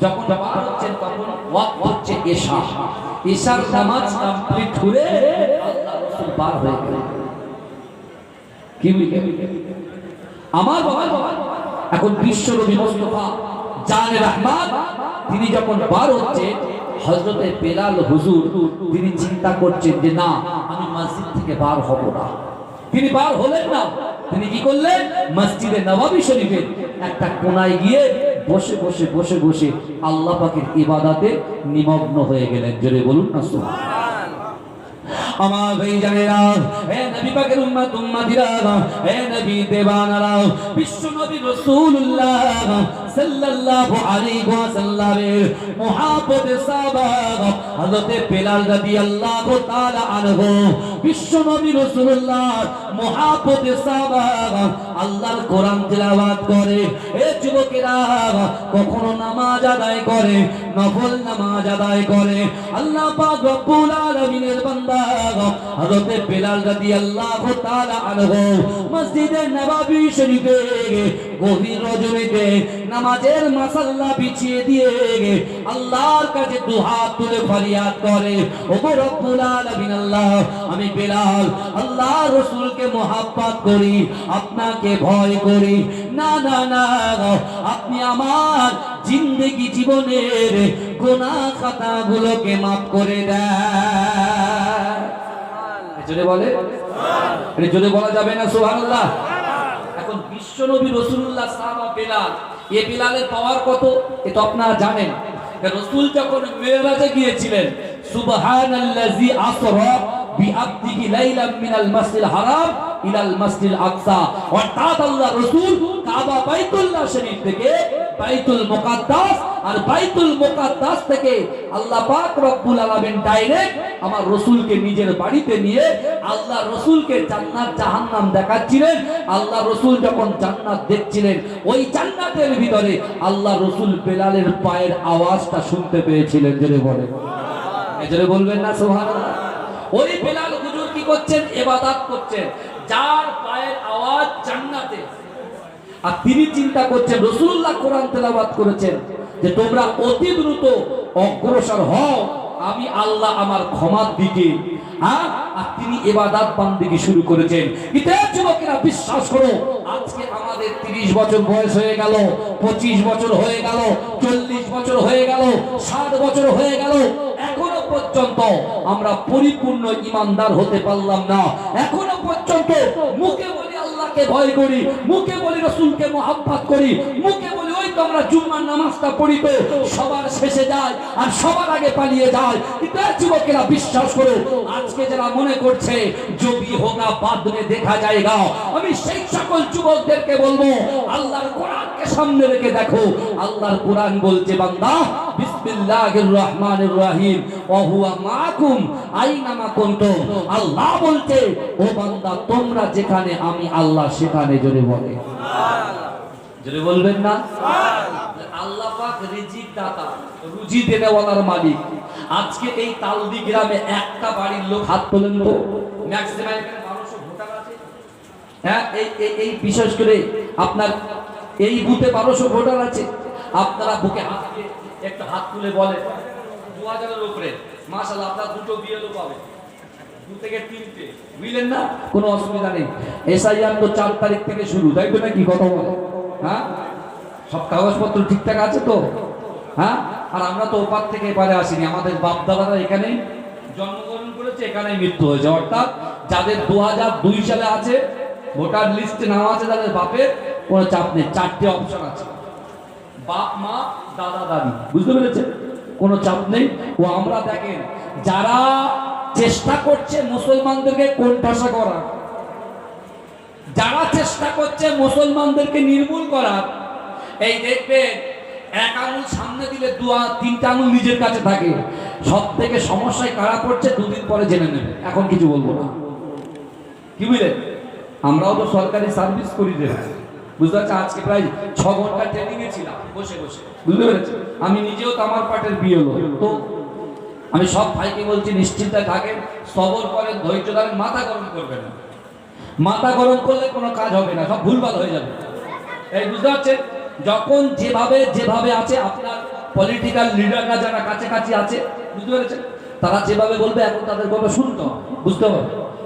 যখন বার হচ্ছেন তখন ওয়াক্ত হচ্ছে এশা। এশার নামাজ কমপ্লিট করে আল্লাহ রাসূল বার হয়ে গেলেন। কি বুঝলেন আমার বাবা? এখন বিশ্বনবী মুস্তাফা জানে রহমান তিনি যখন বার হচ্ছে, হযরতে বেলাল হুজুর তিনি চিন্তা করছেন যে না, আমি মসজিদ থেকে বার হব না। তিনি বার হলেন না। তিনি কি করলেন? মসজিদে নববী শরীফের একটা কোণায় গিয়ে বসে বসে বসে বসে আল্লাহ পাকের ইবাদতে নিমগ্ন হয়ে গেলেন। জোরে বলুন না সুবহান। আমার ভাই জানেরা, হে নবী পাকের উম্মত উম্মতিরা, হে নবী দেবানারা, বিশ্ব নবী রাসূলুল্লাহ সাল্লাল্লাহু আলাইহি ওয়াসাল্লামের মুহাব্বতে সাহাবা হযরত বেলাল রাদিয়াল্লাহু তাআলা আনহু, বিশ্ব নবী রাসূলুল্লাহ মুহাব্বতে সাহাবা আল্লাহর কোরআন তেলাওয়াত করে। এ যুবকেরা কখনো নামাজ আদায় করে, নফল নামাজ আদায় করে। আল্লাহ পাক রব্বুল আলামিনের বান্দা হযরত বেলাল রাদিয়াল্লাহু তাআলা আনহু মসজিদে নববী শরীফে গভীর রজনীতে নামাজের মাসাল্লা বিছিয়ে দিয়ে আল্লাহর কাছে দুহাত তুলে ফরিয়াদ করে, ওগো রব্বুল আলামিন আল্লাহ, আমি বেলাল আল্লাহর রাসূলকে মহব্বত করি, আপনাকে ভয় করি। না না না, আপনি আমার জিন্দেগি জীবনের গুনাহ খাতাগুলোকে মাফ করে দেন। জোরে বলে, জোরে বলা যাবে না সুবহানাল্লাহ? এখন বিশ্বনবী রাসূলুল্লাহ সাহাবা বেলাল, এই বেলালের পাওয়ার কত এ তো আপনারা জানেন। রাসূল যখন মেরাজে গিয়েছিলেন, সুবহানাল্লাযী আসরা বিআবদিহি লাইলাম মিনাল মাসজিদিল হারাম ইলাল মাসজিদিল আকসা, অর্থাৎ আল্লাহ রাসূল কাবা বাইতুল্লাহ শরীফ থেকে বাইতুল মুকাদ্দাস, আর বাইতুল মুকাদ্দাস থেকে আল্লাহ পাক রব্বুল আলামিন ডাইরেক্ট আমার রাসূলকে নিজের বাড়িতে নিয়ে আল্লাহ রাসূলকে জান্নাত জাহান্নাম দেখাচ্ছিলেন। আল্লাহ রাসূল যখন জান্নাত দেখছিলেন, ওই জান্নাতের ভিতরে আল্লাহ রাসূল বেলালের পায়ের আওয়াজটা শুনতে পেয়েছিলেন। জোরে বলে, জোরে বলবেন না সুবহানাল্লাহ? ওই বেলাল হুজুর কি করছেন? ইবাদত করছেন, যার পায়ের আওয়াজ জান্নাতে। আর তিনি চিন্তা করছেন, রাসূলুল্লাহ কোরআন তেলাওয়াত করেছেন যে তোমরা অতি দ্রুত অগ্রসর হও, আমি আল্লাহ আমার ক্ষমার দিকে। আর তিনি ইবাদত বান্দেগি শুরু করেছেন। কিন্তু যুবকেরা বিশ্বাস করো, আজকে আমাদের 30 বছর বয়স হয়ে গেল, 25 বছর হয়ে গেল, 40 বছর হয়ে গেল, 60 বছর হয়ে গেল, এখনো পর্যন্ত আমরা পরিপূর্ণ ঈমানদার হতে পারলাম না। এখনো পর্যন্ত মুখে বলি আল্লাহকে ভয় করি, মুখে বলি রাসূলকে মহব্বত করি, মুখে বলি ওই তো আমরা জুম্মার নামাজটা পড়ি, তো সবার শেষে যায় আর সবার আগে পালিয়ে যায়। কিন্তু যুবকেরা বিশ্বাস করো, আজকে যারা মনে করছে জবি হোগা বাদ মে দেখা যায়গা, আমি সেই সকল যুবকদেরকে বলবো আল্লাহর কোরআনকে সামনে রেখে দেখো। আল্লাহর কোরআন বলছে, বান্দা বিসমিল্লাহির রহমানির রহিম ওয়া হুয়া মাআকুম আইনামা কুনতুম। আল্লাহ বলছে, ও বান্দা তোমরা যেখানে আমি আল্লাহ সেখানে। জোরে বলে সুবহানাল্লাহ। জোরে বলবেন না সুবহানাল্লাহ? আল্লাহ পাক রিজিক দাতা, রুজি দেনেওয়ালার মালিক। আজকে এই তালদি গ্রামে একটা বাড়ির লোক হাত তোলেন তো, ম্যাক্সিমাম এখানে 1200 ভোটার আছে। হ্যাঁ, এই বিশেষ করে আপনার এই বুথে 1200 ভোটার আছে। আপনারা বুকে হাত দিয়ে একটা হাত তুলে বলে 2000 এর উপরে, মাশাআল্লাহ আপনারা দুটো বিয়েলো পাবে, 2 থেকে 3টে, বুঝলেন না? কোনো অসুবিধা নেই। এসআইআর তো 4 তারিখ থেকে শুরু, তাই তো নাকি কথা বলে? হ্যাঁ, সব কাগজপত্র ঠিকঠাক আছে তো? হ্যাঁ, আর আমরা তো ওপার থেকে এপারে আসিনি, আমাদের বাপ দাদারা এখানেই জন্মগ্রহণ করেছে, এখানেই মৃত্যু হয়েছে। অর্থাৎ যাদের 2002 সালে আছে ভোটার লিস্টে নাম আছে, তাদের বাপের কোনো চাপ নেই। 4টে অপশন আছে, বাপ মা দাদা দাদি, বুঝতে পেরেছেন? কোনো চাপ নেই। ও আমরা দেখেন যারা চেষ্টা করছে মুসলমানদেরকে কোণঠাসা করার, যারা চেষ্টা করছে মুসলমানদেরকে নির্মূল করার, এই দেখবেন এক আঙুল সামনে দিলে 2-3টা আঙুল নিজের কাছে থাকে। সব থেকে সমস্যায় কারা পড়ছে 2 দিন পরে জেনে নেবে, এখন কিছু বলবো না। কি বুঝলেন? আমরাও তো সরকারি সার্ভিস করি, বুঝতে পারছি। আজকে প্রায় 6 ঘন্টা ট্রেনিং এ ছিলাম বসে বসে, বুঝতে পেরেছি? আমি নিজেও তো আমার পার্টের বিএলও, তো আমি সব ভাইকে বলছি নিশ্চিন্তে থাকেন, সবর করেন, ধৈর্য ধরেন, মাথা গরম করবেন না। মাথা গরম করলে কোনো কাজ হবে না, সব ভুলভাল হয়ে যাবে। এই বুঝতে পারছেন? যখন যেভাবে আছে আপনার পলিটিক্যাল লিডাররা যারা কাছাকাছি আছে, বুঝতে পেরেছেন, তারা যেভাবে বলবে এখন তাদের কথা শুনতে হবে, বুঝতে হবে,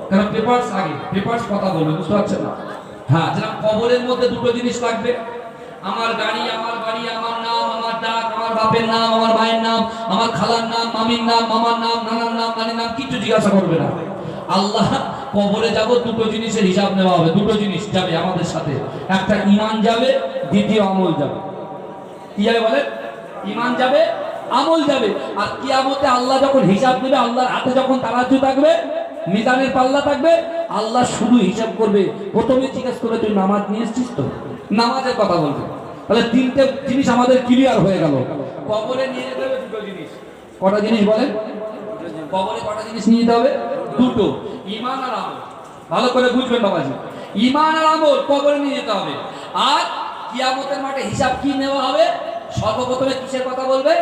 কারণ পেপারস আগে, পেপারস কথা বলবে, বুঝতে পারছেন না? হ্যাঁ, যেরকম কবরের মধ্যে দুটো জিনিস লাগবে, আমার গাড়ি, আমার বাড়ি, আমার নাম, আমার ডাক, আমার বাপের নাম, আমার মায়ের নাম, আমার খালার নাম, মামির নাম, মামার নাম, নানার নাম, নানির নাম, কিছু জিজ্ঞাসা করবে না। আল্লাহ কবরে যাব, দুটো জিনিসের হিসাব নেওয়া হবে, দুটো জিনিস যাবে আমাদের সাথে, একটা ঈমান যাবে, দ্বিতীয় আমল যাবে। কি যাবে বলে? ঈমান যাবে, আমল যাবে। আর কিয়ামতে আল্লাহ যখন হিসাব নেবে, আল্লাহর হাতে যখন তারাজু থাকবে, মিজানের পাল্লা থাকবে, আল্লাহ শুধু হিসাব করবে। প্রথমে জিজ্ঞেস করবে তুই নামাজ নিয়ে এসেছিস তো, নামাজের কথা বলবে। তাহলে তিনটে জিনিস আমাদের ক্লিয়ার হয়ে গেল। কবরে নিয়ে যেতে হবে দুটো জিনিস। কটা জিনিস বলেন? কবরে কটা জিনিস নিয়ে যেতে হবে? দুটো, ঈমান আর আমল। ভালো করে বুঝবেন বাবাজি, ঈমান আর আমল কবরে নিয়ে যেতে হবে। আর কিয়ামতের মাঠে হিসাব কি নেওয়া হবে? সর্বপ্রথমে কিসের কথা বলবে?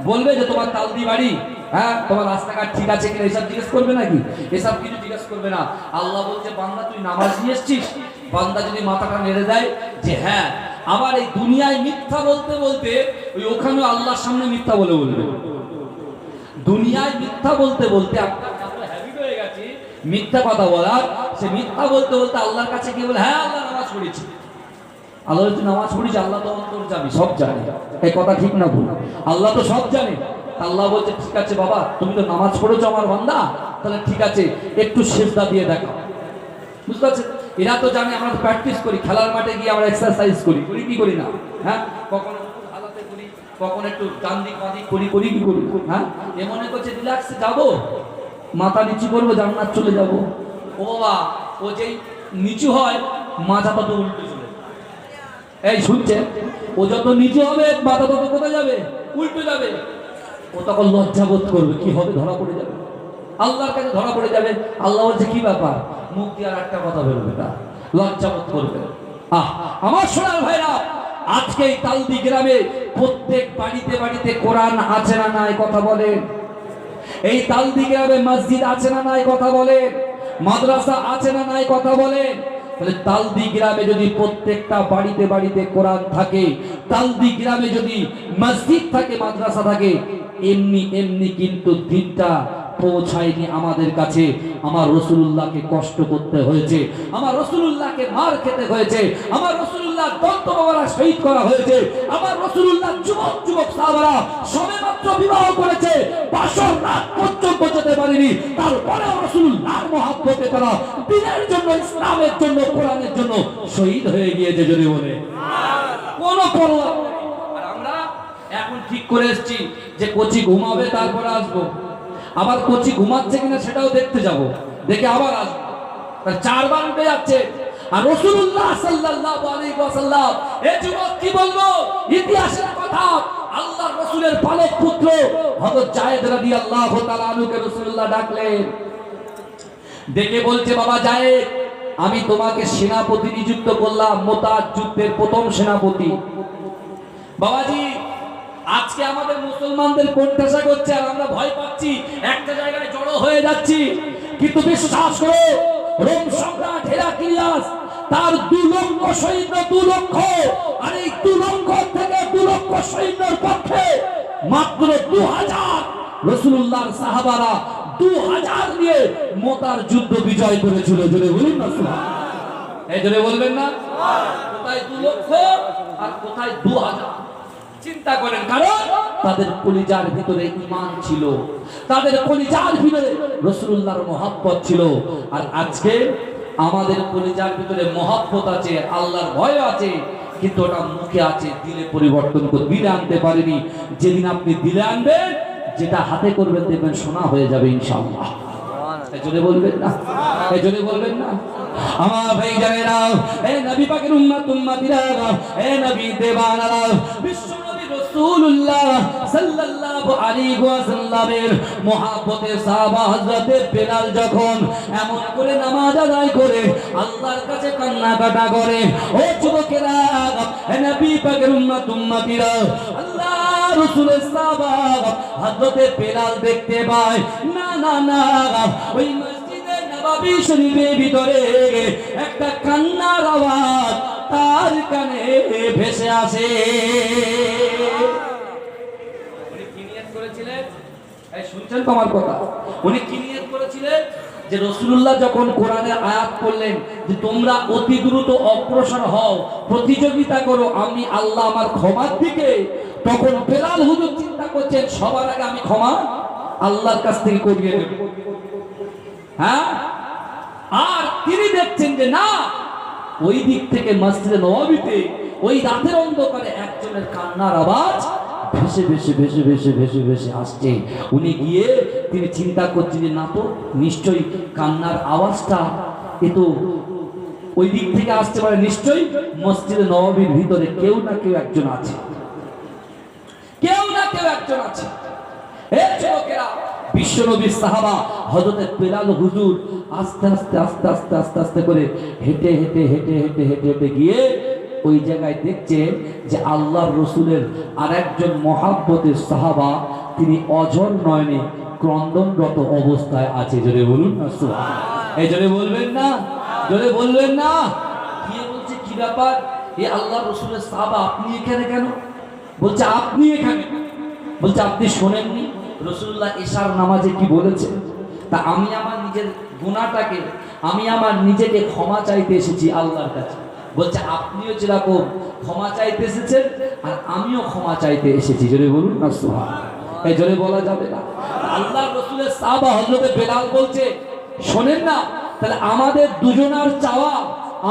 বলবে যে তোমার তালদি বাড়ি, হ্যাঁ, তোমার রাস্তাঘাট ঠিক আছে কিনা, এসব জিজ্ঞেস করবে নাকি? এসব কিছু জিজ্ঞেস করবে না। আল্লাহ বলছে বান্দা তুই নামাজ নিয়ে এসছিস? বান্দা যদি মাথাটা নেড়ে দেয় যে হ্যাঁ, আবার এই দুনিয়ায় মিথ্যা বলতে বলতে ওই ওখানে আল্লাহর সামনে মিথ্যা বলে বলবে। দুনিয়ায় মিথ্যা বলতে বলতে আপনার হ্যাবিট হয়ে গেছে মিথ্যা কথা বলার, সে মিথ্যা বলতে বলতে আল্লাহর কাছে গিয়ে বলে হ্যাঁ আল্লাহ নামাজ পড়েছি। আল্লাহ তুই নামাজ পড়িস, আল্লাহ তো অন্তর যাবি, সব জানে। এই কথা ঠিক না ভুল? আল্লাহ তো সব জানে। আল্লাহ বলছে ঠিক আছে বাবা, তুমি তো নামাজ পড়েছো আমার বান্দা, তাহলে ঠিক আছে একটু সিজদা দিয়ে দেখাও। বুঝতে পারছেন? এরা তো জানে আমরা প্র্যাকটিস করি, খেলার মাঠে গিয়ে আমরা এক্সারসাইজ করি, করি কি করি না? হ্যাঁ, কখনো হালাতে করি, কখন একটু ডান দিক বাঁ দিক করি, করি কি করি? হ্যাঁ, এ মনে করছে রিল্যাক্সে যাবো, মাথা নিচু করবো, জান্নাত চলে যাবো। ও বাবা, ও যেই নিচু হয় মাথা তত উল্টে চলে। এই শুনছে, ও যত নিচু হবে মাথা তত কোথায় যাবে? উল্টে যাবে। ও তখন লজ্জাবোধ করবে, কি হবে? ধরা পড়ে যাবে, আল্লাহর কাছে ধরা পড়ে যাবে। আল্লাহ বলছে কি ব্যাপার? মুখ দিয়ে আর একটা কথা বেরোবে না, লজ্জাবোধ করবে। আমার সোনার ভাইরা, আজকে এই তালদি গ্রামে প্রত্যেক বাড়িতে বাড়িতে কোরআন আছে না নাই কথা বলেন? এই তালদি গ্রামে মসজিদ আছে না নাই কথা বলেন? মাদ্রাসা আছে না নাই কথা বলেন? তাহলে তালদি গ্রামে যদি প্রত্যেকটা বাড়িতে বাড়িতে কোরআন থাকে, তালদি গ্রামে যদি মসজিদ থাকে, মাদ্রাসা থাকে, এমনি এমনি কিন্তু দিনটা পৌঁছায়নি আমাদের কাছে। আমার রাসূলুল্লাহকে কষ্ট করতে হয়েছে, আমার রাসূলুল্লাহকে মার খেতে হয়েছে, আমার রাসূলুল্লাহ দন্ত বাবারা শহীদ করা হয়েছে, আমার রাসূলুল্লাহ যুবক যুবক সাহাবারা সবেমাত্র বিবাহ করেছে, বাসর রাত পর্যন্ত যেতে পারেনি, তারপরে রাসূলুল্লাহর মহব্বতে তারা দ্বীনের জন্য, ইসলামের জন্য, কোরআনের জন্য শহীদ হয়ে গিয়েছে। যদি বলে কোন পরোয়া। আর আমরা এখন ঠিক করে এসেছি যে কোচি ঘুমাবে তারপরে আসবো, আবার কোচি ঘুমাচ্ছে কিনা সেটাও দেখতে যাব, দেখে আবার আসবো। 4 বার উঠে যাচ্ছে। আর রাসূলুল্লাহ সাল্লাল্লাহু আলাইহি ওয়াসাল্লাম, এই যুবক কি বলবো, ইতিহাসের কথা, আল্লাহর রাসূলের পালক পুত্র হযরত যায়েদ রাদিয়াল্লাহু তাআলা আনহুকে রাসূলুল্লাহ ডাকলেন, ডেকে বলছে বাবা যায়েদ, আমি তোমাকে সেনাপতি নিযুক্ত করলাম, মুতাত যুদ্ধের প্রথম সেনাপতি। বাবাজি, আজকে আমাদের মুসলমানদের কোণঠাসা করছে আর আমরা ভয় পাচ্ছি, একটা জায়গায় জড়ো হয়ে যাচ্ছি। কিন্তু বিশ্বাস করো, রোম সম্রাট হেরাক্লিয়াস তার 2 লক্ষ সৈন্য, 2 লক্ষ, আর এই 2 লক্ষ থেকে 2 লক্ষ সৈন্যের পক্ষে মাত্র 2000 রাসূলুল্লাহর সাহাবারা 2000 নিয়ে মুতার যুদ্ধ বিজয় করেছিল। জোরে বলুন না সুবহানাল্লাহ। এই জোরে বলবেন না? কোথায় 2 লক্ষ আর কোথায় 2000? চিন্তা করেন, কারণ তাদের কলিজার ভিতরে ঈমান ছিল, তাদের কলিজার ভিতরে রাসূলুল্লাহর মহব্বত ছিল। আর আজকে আমাদের কলিজার ভিতরে মহব্বত আছে, আল্লাহর ভয় আছে, কিন্তু ওটা মুখে আছে, দিলে পরিবর্তন করে দিলে আনতে পারেনি। যেদিন আপনি দিলে আনবেন, যেটা হাতে করবেন দেখবেন সোনা হয়ে যাবে ইনশাআল্লাহ। এজন্য বলবেন না, এজন্য বলবেন না আমার ভাই জানেরা, এই নবী পাকের উম্মত উম্মতিরা, এই নবী দেবানারা, বিশ্ব নবী রাসূলুল্লাহ সাল্লাল্লাহু আলাইহি ওয়াসাল্লামের মহব্বতে সাহাবা হযরতে বেলাল যখন এমন করে নামাজ আদায় করে আল্লাহর কাছে কান্নাকাটা করে, ও যুবকেরা, এই নবী পাকের উম্মত উম্মতিরা, আল্লাহ রাসূলের সাহাবা হযরতে বেলাল দেখতে পায়, না না না, ওই মসজিদে নববী শরীফের ভিতরে একটা কান্নার আওয়াজ তার কানে ভেসে আসে। শুনছেন তো আমার কথা? উনি কি নিয়ত করেছিলেন? যে রাসূলুল্লাহ যখন কোরআনের আয়াত করলেন যে তোমরা অতি দ্রুত অগ্রসর হও, প্রতিযোগিতা করো, আমি আল্লাহ আমার ক্ষমার দিকে, তখন বেলাল হুজুর চিন্তা করছেন সবার আগে আমি ক্ষমা আল্লাহর কাছ থেকে করিয়ে নেব। হ্যাঁ, আর তিনি দেখছেন যে না, ওই দিক থেকে মসজিদে নববীতে ওই রাতের অন্ধকারে একজনের কান্নার আওয়াজ ভেসে ভেসে ভেসে ভেসে ভেসে ভেসে আসছে। উনি গিয়ে তিনি চিন্তা করছেন যে না তো নিশ্চয়ই কান্নার আওয়াজটা এ তো ওই দিক থেকে আসতে পারে, নিশ্চয়ই মসজিদে নববীর ভিতরে কেউ না কেউ একজন আছে, কেউ না কেউ একজন আছে। হে যুবকেরা, বিশ্বনবীর সাহাবা হযরত বেলাল হুজুর আস্তে আস্তে আস্তে আস্তে আস্তে আস্তে করে হেঁটে হেঁটে হেঁটে হেঁটে হেঁটে হেঁটে গিয়ে ওই জায়গায় দেখছে যে আল্লাহর রসুলের আর একজন মহাব্বতের সাহাবা তিনি অঝর নয়নে ক্রন্দনরত অবস্থায় আছে। জোরে বলুন না সুবহানাল্লাহ। এই জোরে বলবেন না, জোরে বলবেন না। কি বলছে, কি ব্যাপার? এই আল্লাহর রসুলের সাহাবা আপনি এখানে কেন? বলছে আপনি এখানে? বলছে আপনি শোনেননি রাসূলুল্লাহ ইশার নামাজে কি বলেছে? তা আমি আমার নিজের গুনাহটাকে, আমি আমার নিজেকে ক্ষমা চাইতে এসেছি আল্লাহর কাছে। বলছে আপনিও যেরকম ক্ষমা চাইতে এসেছেন আর আমিও ক্ষমা চাইতে এসেছি। জোরে বলুন না সুবহানাল্লাহ। এই জোরে বলা যাবে না। আল্লাহর রাসূলের সাহাবা হযরত বেলাল বলছে শোনেন না, তাহলে আমাদের দুজনার চাওয়া,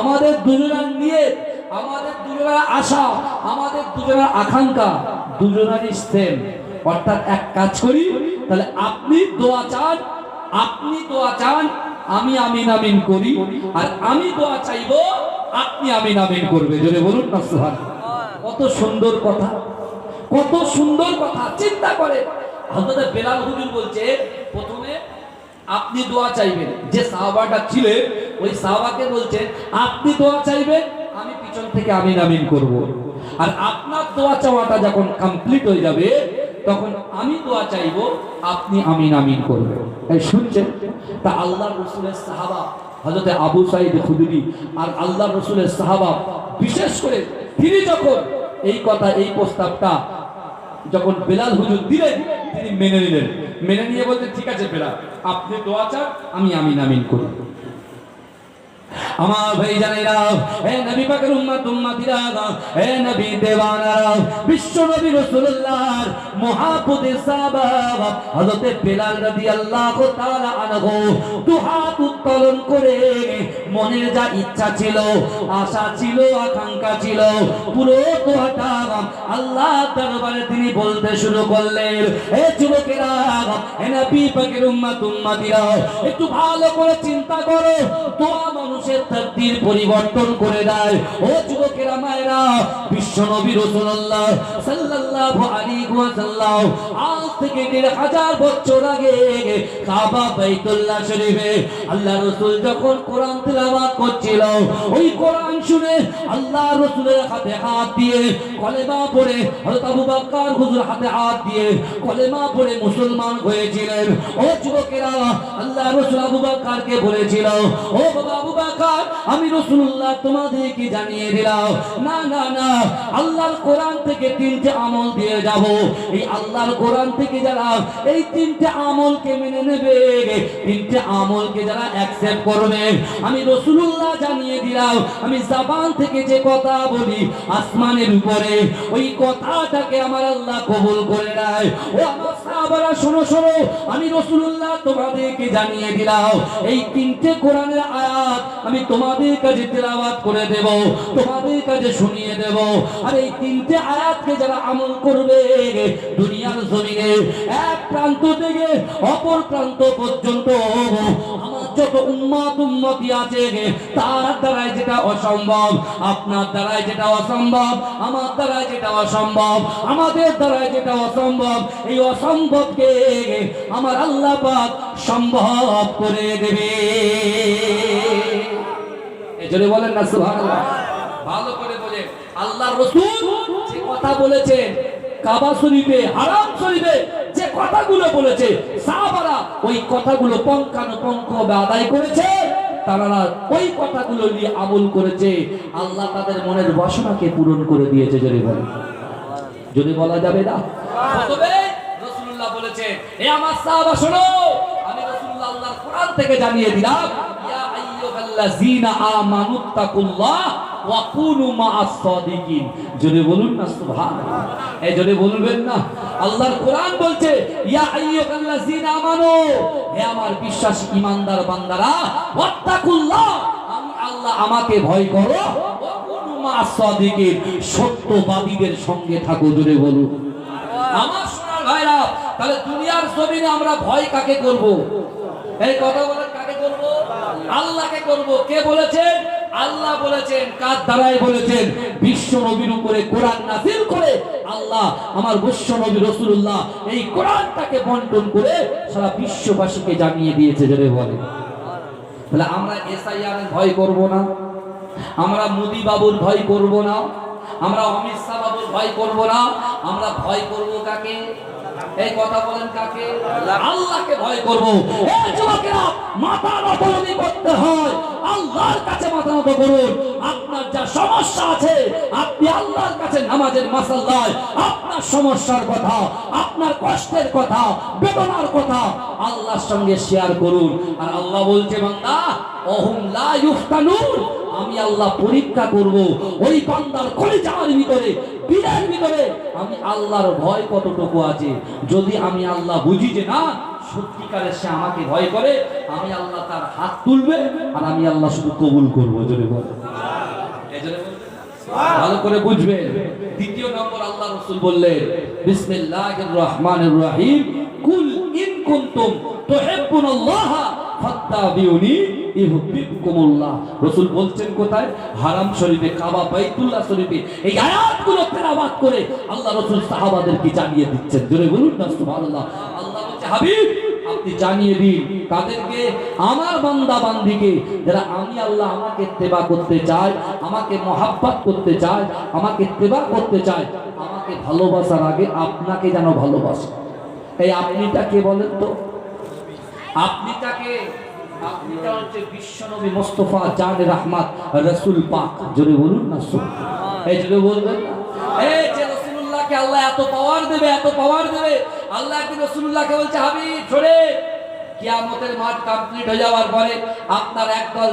আমাদের দুজনার নিয়ত, আমাদের দুজনার আশা, আমাদের দুজনার আকাঙ্ক্ষা দুজনারই সেম। অর্থাৎ এক কাজ করি, তাহলে আপনি দোয়া চান, আপনি দোয়া চান, আমি আমিন আমিন করি, আর আমি দোয়া চাইবো, আপনি আমিন আমিন করবে। জোরে বলুন না সুবহানাল্লাহ। কত সুন্দর কথা, কত সুন্দর কথা। চিন্তা করে হযরত বেলাল হুজুর বলছে প্রথমে আপনি দোয়া চাইবেন, যে সাহাবাটা ছিলেন ওই সাহাবাকে বলছেন আপনি দোয়া চাইবেন, আমি পিছন থেকে আমিন আমিন করব। আর আপনার দোয়া চাওয়াটা যখন কমপ্লিট হয়ে যাবে তখন আমি দোয়া চাইবো, আপনি আমিন আমিন করবেন। এই শুনছেন? তা আল্লাহর রাসূলের সাহাবা হযরত আবু সাঈদ খুদরি আর আল্লাহর রাসূলের সাহাবা বিশেষ করে তিনি যখন এই কথা, এই প্রস্তাবটা যখন বেলাল হুজুর দিলেন, তিনি মেনে নিলেন। মেনে নিয়ে বলতেন ঠিক আছে বেলাল, আপনি দোয়া চান, আমি আমিন আমিন করি। আমার ভাই জানেরা, হে নবী পাকের উম্মত উম্মতিরা, হে নবী দেওয়ানারা, বিশ্ব নবী রাসূলুল্লাহর মুহাব্বতের সাহাবা হযরত বেলাল রাদিয়াল্লাহু তাআলা আনহু দুহাত উত্তোলন করে মনের যা ইচ্ছা ছিল, আশা ছিল, আকাঙ্ক্ষা ছিল, পুরো দোয়াটা আল্লাহর দরবারে তিনি বলতে শুরু করলেন। হে যুবকেরা, হে নবী পাকের উম্মত উম্মতিরা, একটু ভালো করে চিন্তা করো, দোয়া মানুষের তাকদীর পরিবর্তন করে দেয়। ও যুবকেরা, মায়েরা, বিশ্ব নবী রাসূলুল্লাহ সাল্লাল্লাহু আলাইহি ওয়াসাল্লাম আজ থেকে ১৫০০ বছর আগে কাবা বাইতুল্লাহ শরীফে আল্লাহ রাসূল যখন কোরআন তেলাওয়াত করছিল, ওই কোরআন শুনে আল্লাহ রাসূলের হাতে হাত দিয়ে কলেমা পড়ে হযরত আবু বকর হুজুর হাতে হাত দিয়ে কলেমা পড়ে মুসলমান হয়েছিলেন। ও যুবকেরা, আল্লাহ রাসূল আবু বকরকে বলেছিল, ও বাবা আবু বকর, আমি রাসূলুল্লাহ তোমাদেরকে জানিয়ে দিলাম, না না না, আল্লাহর কোরআন থেকে 3টে আমল দিয়ে যাব। এই আল্লাহর কোরআন থেকে যারা এই 3টে আমলকে মেনে নেবে, 3টে আমলকে যারা অ্যাকসেপ্ট করবে, আমি রাসূলুল্লাহ জানিয়ে দিলাম, আমি জবান থেকে যে কথা বলি আসমানের উপরে ওই কথাটাকে আমার আল্লাহ কবুল করে নেয়। ও আমার সাহাবারা শোনো শোনো, আমি রাসূলুল্লাহ তোমাদেরকে জানিয়ে দিলাম, এই 3টে কোরআনের আয়াত আমি তোমাদের কাছে তেলাওয়াত করে দেব, তোমাদের কাছে শুনিয়ে দেব। আর এই 3টে আয়াতকে যারা আমল করবে, দুনিয়ার জমিনে এক প্রান্ত থেকে অপর প্রান্ত পর্যন্ত আমার যত উম্মত উম্মতি আছে, তার দ্বারাই যেটা অসম্ভব, আপনার দ্বারাই যেটা অসম্ভব, আমার দ্বারাই যেটা অসম্ভব, আমাদের দ্বারাই যেটা অসম্ভব, এই অসম্ভবকে আমার আল্লাহ পাক সম্ভব করে দেবে। এজন্য বলেন না সুবহানাল্লাহ। ভালো করে বলেন, আল্লাহর রাসূল যে কথা বলেছেন কাবা শরীফে, হারাম শরীফে যে কথাগুলো বলেছে, সাহাবারা ওই কথাগুলো পুঙ্খানুপুঙ্খভাবে আদায় করেছে, তারা ওই কথাগুলো নিয়ে আমল করেছে, আল্লাহ তাদের মনের বাসনাকে পূরণ করে দিয়েছে। যদি বলা যাবে না, প্রথমে রাসূলুল্লাহ বলে বলেছেন, এ আমার সাহাবা শোনো, আমি রাসূলুল্লাহ আল্লাহর কোরআন থেকে জানিয়ে দিলাম, ইয়া আইয়ুহাল্লাযীনা আমানুত্তাকুল্লাহ ওয়া কুনু মা'আস সাদিকিন। জোরে বলুন না সুবহানাল্লাহ। এই জোরে বলবেন না? আল্লাহর কোরআন বলছে, ইয়া আইয়ুহাল্লাযীনা আমানু, হে আমার বিশ্বাসী ঈমানদার বান্দারা, ওয়াত্তাকুল্লাহ, আমি আল্লাহ আমাকে ভয় করো, ওয়া কুনু মা'আস সাদিকিন, সত্যবাদীদের সঙ্গে থাকো। জোরে বলুন। আমার সোনার ভাইরা, তাহলে দুনিয়ার জমিনে আমরা ভয় কাকে করব? এই কথা বলেন, কাকে করব? আল্লাহকে করব। কে বলেছেন? আল্লাহ বলেছেন। কার দ্বারাই বলেছেন? বিশ্ব নবীর উপরে কোরআন নাযিল করে আল্লাহ আমার বিশ্ব নবী রাসূলুল্লাহ এই কোরআনটাকে বন্টন করে সারা বিশ্ববাসীকে জানিয়ে দিয়েছে। জোরে বলে। তাহলে আমরা এসআইআর ভয় করব না, আমরা মোদি বাবুর ভয় করব না, আমরা অমিত শাহ বাবুর ভয় করব না, আমরা ভয় করব কাকে? এই কথা বলেন, কাকে? আল্লাহকে ভয় করব। এই যুবকেরা, মাথা নত করতে হয়, আল্লাহর কাছে মাথা নত করুন। আপনার যা সমস্যা আছে, আপনি আল্লাহর কাছে নামাজের মাসাল্লায় আপনার সমস্যার কথা, আপনার কষ্টের কথা, বেদনার কথা আল্লাহর সঙ্গে শেয়ার করুন। আর আল্লাহ বলছে, বান্দা ওহুম লা ইফতানুন, আমি আল্লাহ পরীক্ষা করব ওই বান্দার কলিজার ভিতরে, দিলের ভিতরে আমি আল্লাহর ভয় কতটুকু আছে। যদি আমি আল্লাহ বুঝি যে না সত্যিকারে সে আমাকে ভয় করে, আমি আল্লাহ তার হাত তুলবে আর আমি আল্লাহ শুধু কবুল করব। জোরে বলে। ভালো করে বুঝবেন। দ্বিতীয় নম্বর আল্লাহ রাসূল বললেন, বিসমিল্লাহির রহমানির রহিম, কুল ইন কুনতুম তুহিব্বুনাল্লাহ ফাত্তাবিউনি ইউহিব্বুকুমুল্লাহ। রাসূল বলছেন কোথায়? হারাম শরীফে, কাবা বাইতুল্লাহ শরীফে এই আয়াতগুলো তেলাওয়াত করে আল্লাহ রাসূল সাহাবাদেরকে জানিয়ে দিচ্ছেন। জোরে বলুন না সুবহানাল্লাহ। আল্লাহ বলছে, হাবিব আপনি জানিয়ে দিন তাদেরকে, আমার বান্দা বান্দিকে, যারা আমি আল্লাহ আমাকে ইত্তেবা করতে চায়, আমাকে মহাব্বত করতে চায়, আমাকে ইত্তেবা করতে চায়, আমাকে ভালোবাসার আগে আপনাকে যেন ভালোবাসে। এই আপনিটা কে বলেন তো? আপনিটাকে, আপনিটা হচ্ছে বিশ্বনবী মুস্তাফা জানে রাহমাত রাসূল পাক। জোরে বলুন না সুবহানাল্লাহ। এই জোরে বলবেন না? এই যে রাসূলুল্লাহকে আল্লাহ এত পাওয়ার দেবে, এত পাওয়ার দেবে, আল্লাহ একদিন রাসূলুল্লাহকে বলছে, হাবিব ছোড়ে, কিয়ামতের মাঠ কমপ্লিট হয়ে যাওয়ার পরে আপনার একদল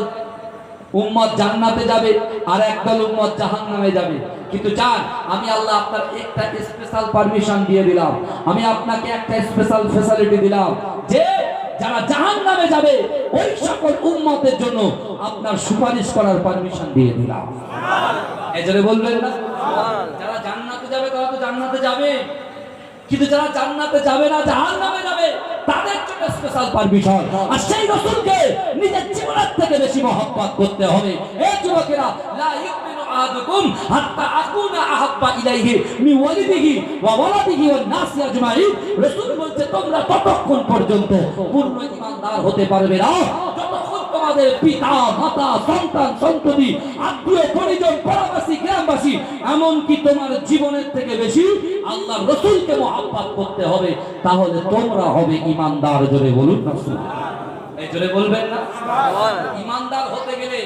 উম্মত জান্নাতে যাবে আর একদল উম্মত জাহান্নামে যাবে। কিন্তু জান, আমি আল্লাহ আপনার একটা স্পেশাল পারমিশন দিয়ে দিলাম, আমি আপনাকে একটা স্পেশাল ফ্যাসিলিটি দিলাম যে যারা জাহান্নামে যাবে ওই সকল উম্মতের জন্য আপনার সুপারিশ করার পারমিশন দিয়ে দিলাম। সুবহানাল্লাহ। এজন্য বলবেন না, যারা জান্নাতে যাবে তারা তো জান্নাতে যাবে, কিন্তু যারা জান্নাতে যাবে না, জাহান্নামে যাবে, তাদের জন্য স্পেশাল পারমিশন। আর সেই রাসূলকে নিজের জীবনের থেকে বেশি মহব্বত করতে হবে। এই যুবকেরা, লা ইউমিনু আহাদুকুম হাত্তা আকুনা আহাব্বা ইলাইহি মিন ওয়ালিদিহি ওয়া ওয়ালাদিহি ওয়ান নাসি আজমাইন। রাসূল বলছে, তোমরা ততক্ষণ পর্যন্ত পূর্ণ ঈমানদার হতে পারবে না যতক্ষণ তোমাদের পিতা, মাতা, সন্তান, সন্ততি, আত্মীয় পরিজন, পাড়াবাসী, গ্রামবাসী, এমনকি তোমার জীবনের থেকে বেশি আল্লাহর রাসূলকে মহব্বত করতে হবে, তাহলে তোমরা হবে ঈমানদার। জোরে বলুন না সুবহানাল্লাহ। এই জোরে বলবেন না সুবহানাল্লাহ। ঈমানদার হতে গেলে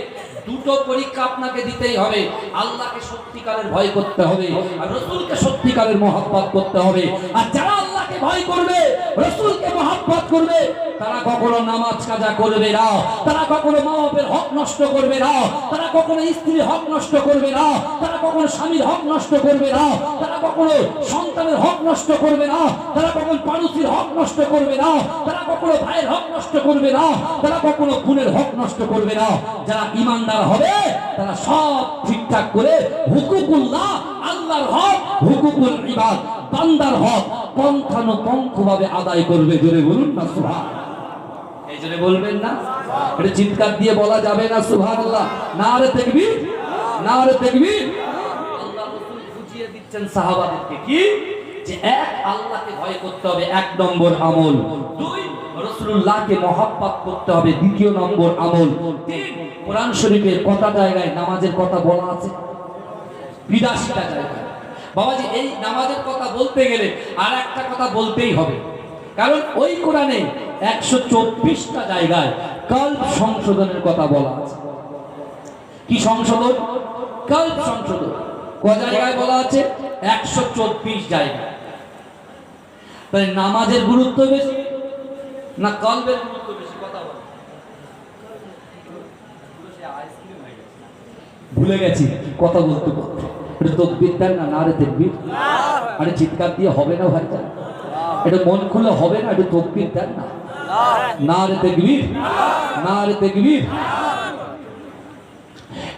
দুটো পরীক্ষা আপনাকে দিতেই হবে। আল্লাহকে সত্যিকারের ভয় করতে হবে আর রাসূলকে সত্যিকারের মহব্বত করতে হবে। আর যারা আল্লাহকে ভয় করবে, রাসূলকে মহব্বত করবে, তারা কখনো নামাজ কাজা করবে না, তারা কখনো মা বাপের হক নষ্ট করবে না, তারা কখনো স্ত্রীর হক নষ্ট করবে না, তারা কখনো স্বামীর হক নষ্ট করবে না, তারা কখনো সন্তানের হক নষ্ট করবে না, তারা কখনো পাড়োশীর হক নষ্ট করবে না, তারা কখনো ভাইয়ের হক নষ্ট করবে না, তারা কখনো বোনের হক নষ্ট করবে না। যারা ঈমানদার হবে তারা সব ঠিকঠাক করে হুকুকুল্লাহ, আল্লাহর হক, হুকুকুল ইবাদ, বান্দার হক পন্থানুপঙ্খভাবে আদায় করবে। জোরে বলুন না সুবহানাল্লাহ। এই জন্য বলবেন না, এটা চিৎকার দিয়ে বলা যাবে না সুবহানাল্লাহ। নারে তাকবীর, নারে তাকবীর। আল্লাহ রাসূল বুঝিয়ে দিচ্ছেন সাহাবাদেরকে কি, যে এক, আল্লাহকে ভয় করতে হবে, এক নম্বর আমল। দুই, রাসূলুল্লাহকে মহব্বত করতে হবে, দ্বিতীয় নম্বর আমল। তিন, কোরআন শরীফের কত জায়গায় নামাজের কথা বলা আছে? 82টা জায়গায়। বাবাজি, এই নামাজের কথা বলতে গেলে আর একটা কথা বলতেই হবে, কারণ ওই কোরআনে 124টা জায়গায় কলব সংশোধনের কথা বলা আছে। কি সংশোধন? কলব সংশোধন। কয় জায়গায় বলা আছে? 124 জায়গায়। তাই নামাজের গুরুত্ব বেশি না কলবের গুরুত্ব বেশি? কথা বল। ভুলে গেছি কথা বলতে বলতে। এটা তাকবীর দেন না, নারে তাকবীর। আরে চিৎকার দিয়ে হবে না ভাই, এটা মন খুলে হবে না, এটা তাকবীর দেন না, নারে তাকবীর, নারে তাকবীর।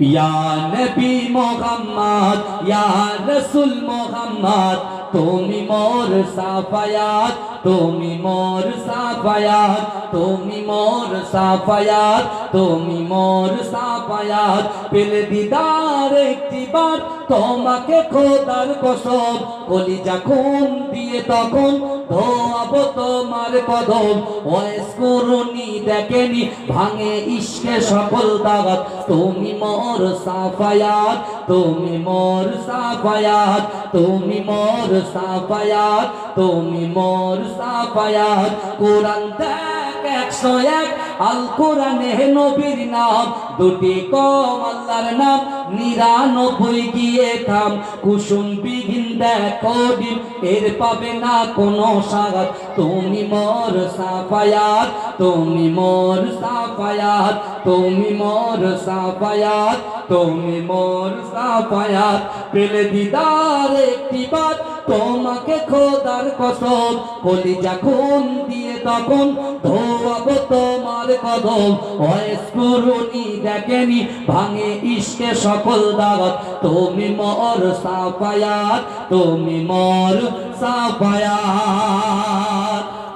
ইয়া নবী মুহাম্মদ, ইয়া রাসূল মুহাম্মদ, তুমি মোর সাফায়াত, তুমি মোর সাফায়াত, তুমি মোর সাফায়াত, তুমি মোর সাফায়াত। পেলে দিদার একটিবার তোমাকে খোদার কসম, কলিজা খুন দিয়ে তখন ধোয়াবো তোমার কদম। ওয়াইস করুনি দেখেনি ভাঙে ইশকে সকল দাগাত, তুমি মোর সাফায়াত, তুমি মোর সাফায়াত, তুমি মোর সাফায়াত, তুমি মোর সাফায়াত। কোরআন দেখ 101, আল কোরআনে নবীর নাম, দুটি কম আল্লাহর নাম, 99 গিয়ে থাম। কুসুম বিঘিন দেখো ডিম, এর পাবে না কোনো স্বাদ। তুমি মোর সাফায়াত, তুমি মোর সাফায়াত, তুমি মোর সাফায়াত, তুমি মোর সাফায়াত। পেলে দিদার একটিবার তোমাকে খোদার কসম, কলিজা খুন দিয়ে তখন ধোয়াবো তোমার কদম। ওয়াইস করুনি দেখেনি ভাঙে ইশকে সকল দাগাত, তুমি মোর সাফায়াত, তুমি মোর সাফায়াত।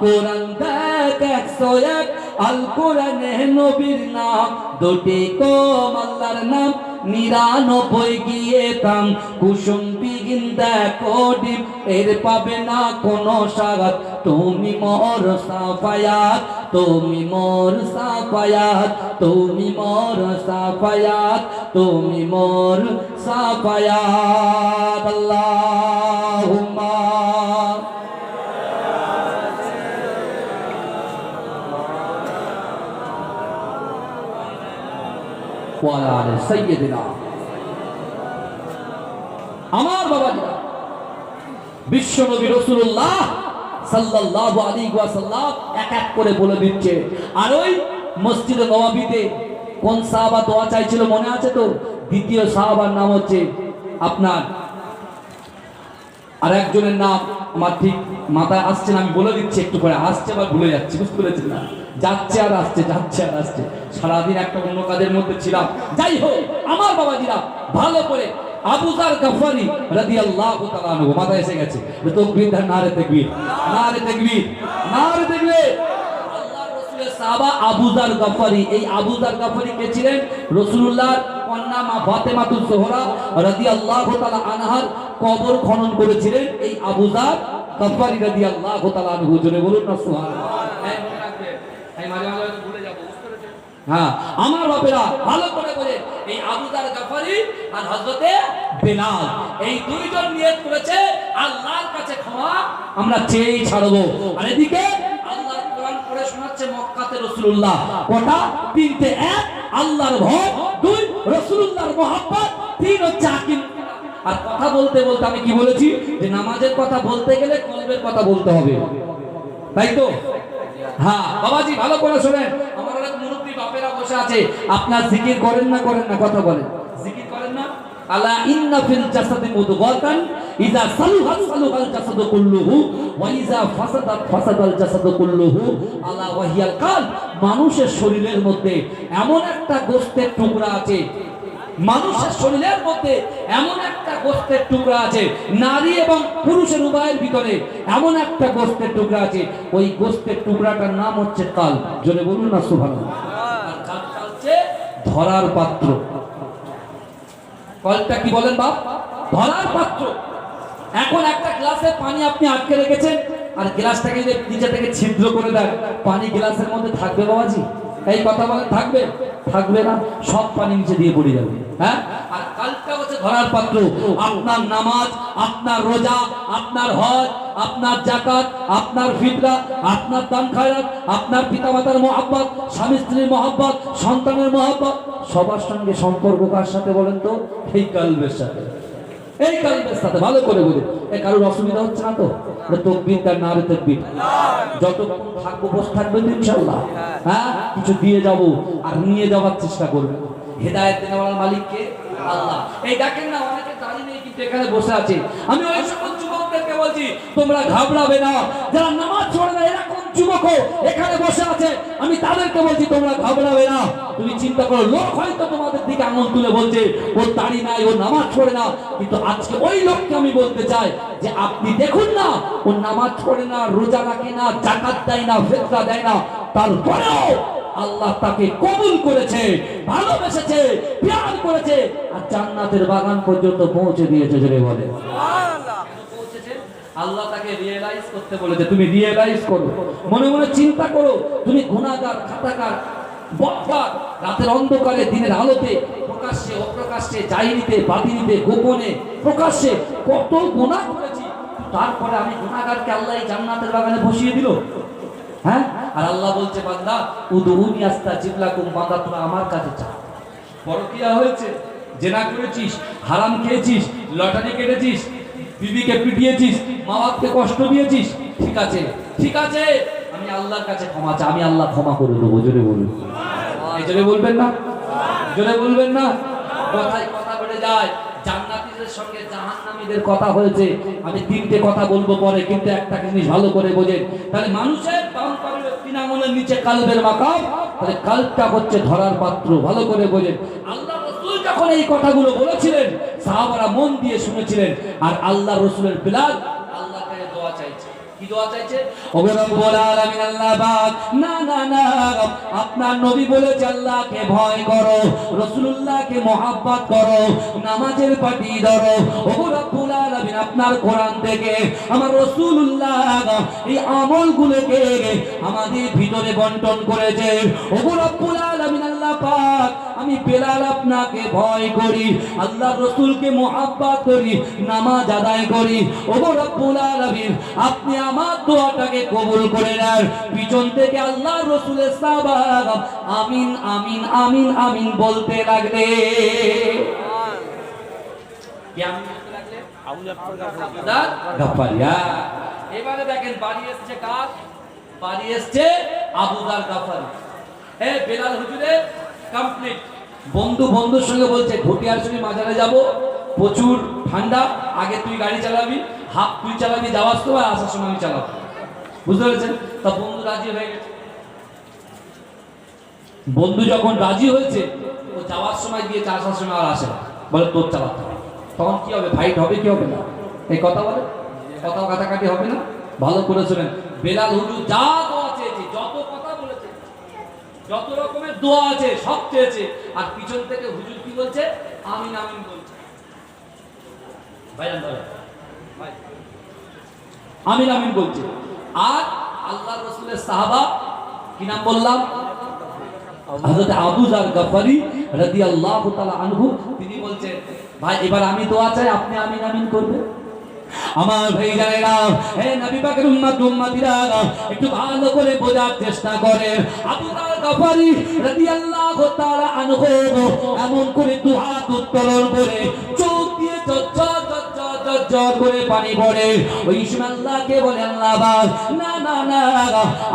কোরআন দেখ 101, আল কোরআনে নবীর নাম, দুটি কম আল্লাহর নাম, 99 গিয়ে থাম। কুসুম বিঘিন দেখো ডিম, এর পাবে না কোনো স্বাদ। তুমি মোর সাফায়াত, তুমি মোর সাফায়াত, তুমি মোর সাফায়াত, তুমি মোর সাফায়াত। আল্লাহুম্মা ওয়ালা আলি সাইয়্যিদিনা। আমার বাবাজিরা, বিশ্বনবী রাসূলুল্লাহ সাল্লাল্লাহু আলাইহি ওয়াসাল্লাম এক এক করে বলে দিচ্ছে। আর ওই মসজিদে নববীতে কোন সাহাবা দোয়া চাইছিল মনে আছে তো? দ্বিতীয় সাহাবার নাম হচ্ছে আপনার, আর একজনের নাম আমার ঠিক মাথায় আসছে না, আমি বলে দিচ্ছি একটু করে, আসছে আবার ভুলে যাচ্ছি, বুঝতে পেরেছেন না? যাচ্ছে আর আসছে, যাচ্ছে আর আসছে, সারাদিন একটা অন্য কাজের মধ্যে ছিলাম। যাই হোক আমার বাবাজিরা, ভালো করে আবু যার গফারি রাদিয়াল্লাহু তাআলা আনহু, মাথায় এসে গেছে তাকবীর, নারে তাকবীর, নারে তাকবীর, নারে তাকবীর। আল্লাহর রাসূলের সাহাবা আবু যার গফারি। এই আবু যার গফারি কে ছিলেন? রাসূলুল্লাহর কন্যা মা ফাতেমাতুজ যোহরা রাদিয়াল্লাহু তাআলা আনহার কবর খনন করেছিলেন এই আবু যার গফারি রাদিয়াল্লাহু তাআলা আনহু। জোরে বলুন না সুবহানাল্লাহ। হ্যাঁ আমার বাপেরা, ভালো করে বলে, এই আবু যার গফারি আর হযরতে বেলাল, এই দুইজন নিয়ত করেছে আল্লাহর কাছে ক্ষমা আমরা চেয়েই ছাড়বো। আর এদিকে আল্লাহর কোরআন পড়ে শোনাচ্ছে মক্কাতে রাসূলুল্লাহ। কটা? তিনটে। এক আল্লাহর ভয়, দুই রাসূলুল্লাহর মহব্বত, তিন হচ্ছে আকিল। আর কথা বলতে বলতে আমি কি বলেছি যে নামাজের কথা বলতে গেলে কলবের কথা বলতে হবে, তাই তো? হ্যাঁ বাবাজি ভালো করে শোনেন, আমার অনেক মুরব্বী বাপেরা বসে আছে, আপনার জিকির করেন না? করেন না? কথা বলেন, জিকির করেন না? আলা ইন্না ফিল জাসাদি মুদগাতান ইযা সালুহাত সালুহাল জাসাদু কুল্লুহু ওয়া ইযা ফাসাদাত ফাসাদাল জাসাদু কুল্লুহু আলা ওয়াহিয়াল কাল। মানুষের শরীরের মধ্যে এমন একটা গোশতের টুকরা আছে, মানুষের শরীরের মধ্যে এমন একটা গোশতের টুকরা আছে, নারী এবং পুরুষের উভয়ের ভিতরে এমন একটা গোশতের টুকরা আছে, ওই গোশতের টুকরাটার নাম হচ্ছে কাল। জোরে বলুন না সুবহানাল্লাহ। আর কালটা হচ্ছে ধরার পাত্র। কলটা কি বলেন বাপ? ধরার পাত্র। এখন একটা গ্লাসে পানি আপনি আটকে রেখেছেন, আর গ্লাসটাকে যদি নিচে থেকে ছিদ্র করে দেন, পানি গ্লাসের মধ্যে থাকবে বাবাজি? এই কথা বলেন, থাকবে? থাকবে না, সব পানি নিচে দিয়ে পড়ে যাবে। হ্যাঁ, আর কালটা হচ্ছে ধরার পাত্র। আপনার নামাজ, আপনার রোজা, আপনার হজ, আপনার যাকাত, আপনার ফিতরা, আপনার দান খায়রাত, আপনার পিতামাতার মহব্বত, স্বামী স্ত্রীর মহব্বত, সন্তানের মহব্বত, সবার সঙ্গে সম্পর্ক কার সাথে বলেন তো? এই কলবের সাথে। এই কালবের সাথে ভালো করে বুঝে। এই কারোর অসুবিধা হচ্ছে না তো? তকবীর তার নারে তকবীর, যতক্ষণ থাকবো বসে থাকবেন ইনশাআল্লাহ। হ্যাঁ, কিছু দিয়ে যাব আর নিয়ে যাওয়ার চেষ্টা করবেন। হেদায়েত দেওয়ার মালিককে আল্লাহ। এই দেখেন না, অনেকে দাঁড়িয়ে নেই কিন্তু এখানে বসে আছে। আমি ওই সকল যুবকদেরকে বলছি, তোমরা ঘাবড়াবে না। যারা নামাজ পড়ে না এরকম যুবকও এখানে বসে আছে, আমি তাদেরকে বলছি তোমরা ঘাবড়াবে না। তুমি চিন্তা করো, লোক হয়তো তোমাদের দিকে আঙুল তুলে বলছে ওর দাড়ি নাই, ও নামাজ পড়ে না, কিন্তু আজকে ওই লোককে আমি বলতে চাই যে আপনি দেখুন না, ও নামাজ পড়ে না, রোজা রাখে না, যাকাত দেয় না, ফিতরা দেয় না, তারপরেও আল্লাহ তাকে কবুল করেছে, ভালোবেসেছে, প্যার করেছে আর জান্নাতের বাগান পর্যন্ত পৌঁছে দিয়েছে। জোরে বলে সুবহানাল্লাহ। পৌঁছেছে, আল্লাহ তাকে রিয়েলাইজ করতে বলেছে। তুমি রিয়েলাইজ করো, মনে মনে চিন্তা করো, তুমি গুনাহগার, খাতাকার, বদকার, রাতের অন্ধকারে দিনের আলোতে, প্রকাশ্যে অপ্রকাশ্যে, জাহিরিতে বাতিনিতে, গোপনে প্রকাশ্যে কত গুনাহ করেছি, তারপরে আমি গুনাহগারকে আল্লাহ জান্নাতের বাগানে বসিয়ে দিল। হ্যাঁ, আর আল্লাহ বলছে বান্দা উদউনি আস্তাজিব লাকুম, বান্দা তুমি আমার কাছে চাও। পরকিয়া হয়েছে, জেনা করেছিস, হারাম খেয়েছিস, লটারি কেটেছিস, বিবিকে পিটিয়েছিস, মা বাপকে কষ্ট দিয়েছিস, ঠিক আছে, ঠিক আছে, আমি আল্লাহর কাছে ক্ষমা চাই, আমি আল্লাহ ক্ষমা করে দেবো। জোরে বলুন, এই জোরে বলবেন না? জোরে বলবেন না? কথায় কথা বেড়ে যায়। জান্নাতীদের সঙ্গে জাহান্নামীদের কথা হয়েছে, আমি তিনটে কথা বলবো পরে, কিন্তু একটা জিনিস ভালো করে বোঝেন। তাহলে মানুষের বাম পায়ের তিন আঙ্গুলের নিচে কালবের মাকাম, তাহলে কালবটা হচ্ছে ধরার পাত্র। ভালো করে বোঝেন। আল্লাহ রাসূল যখন এই কথাগুলো বলেছিলেন, সাহাবারা মন দিয়ে শুনেছিলেন। আর আল্লাহ রাসূলের বিলাল আল্লাহর কাছে দোয়া চাইছে। কি দোয়া চাইছে? ও রব্বুল আলামিন, আল্লাহ পাক, না না না, আপনার নবী বলেছে আল্লাহকে ভয় করো, রাসূলুল্লাহকে মহব্বত করো, নামাজের পাটি ধরো। ও রব্বুল আলামিন, আপনার কোরআন থেকে আমার রাসূলুল্লাহ এই আমলগুলোকে আমাদের ভিতরে বন্টন করেছে। ও রব্বুল আলামিন, আল্লাহ পাক, আমি বেলাল আপনাকে ভয় করি, আল্লাহ রাসূলকে মহব্বত করি, নামাজ আদায় করি। ও রব্বুল আলামিন, আপনি আমার দোয়াটাকে কবুল করে নেন। পিছন থেকে আল্লাহ রাসূলের সাহাবা আমিন আমিন আমিন আমিন বলতে লাগলে। কি আমিন বলতে লাগলে? আবু গাফফারিয়া। এবারে দেখেন বাড়ি এসেছে কার? বাড়ি এসেছে আবু যার গাফফারি। বেলাল হুজুরে কমপ্লিট। বন্ধুর সঙ্গে বলছে ঘটিয়ার সঙ্গে মাজারে যাব, প্রচুর ঠান্ডা, আগে তুই গাড়ি চালাবি, হাফ তুই চালাবি যাওয়ার সময়, আসার সময় আমি চালাবো। বুঝতে পেরেছেন? তা বন্ধু রাজি হয়ে গেছে। বন্ধু যখন রাজি হয়েছে, ও যাওয়ার সময় দিয়েছে, আসার সময় আর আসে না, বলে তোর চালাতে হবে। তখন কি হবে? ফাইট হবে কি হবে না? এই কথা বলে, কথা কাটাকাটি হবে না? ভালো করে শোনেন। বেলাল হুজুর যা দোয়া চেয়েছে, যত কথা বলেছে, যত রকমের দোয়া আছে সব চেয়েছে, আর পিছন থেকে হুজুর কি বলছে? আমিন আমিন বলছে। ভাইজান ভাই, আমিন আমিন বলছে। আর আল্লাহ রাসূলের সাহাবা, কি নাম বললাম? হযরত আবু যার গাফফারি রাদিয়াল্লাহু তাআলা আনহু, তিনি বলছেন ভাই এবার আমি দোয়া চাই, আপনি আমিন আমিন করবেন। আমার ভাই জানেরা, হে নবী পাকের উম্মতিরা, একটু ভালো করে বোঝার চেষ্টা করেন। আবু যার গাফফারি রাদিয়াল্লাহু তাআলা আনহু এমন করে দুহাত উত্তোলন করে চোখ দিয়ে ঝরঝর করে পানি পড়ে। ওই সময় আল্লাহকে বলে, আল্লাহ না না না,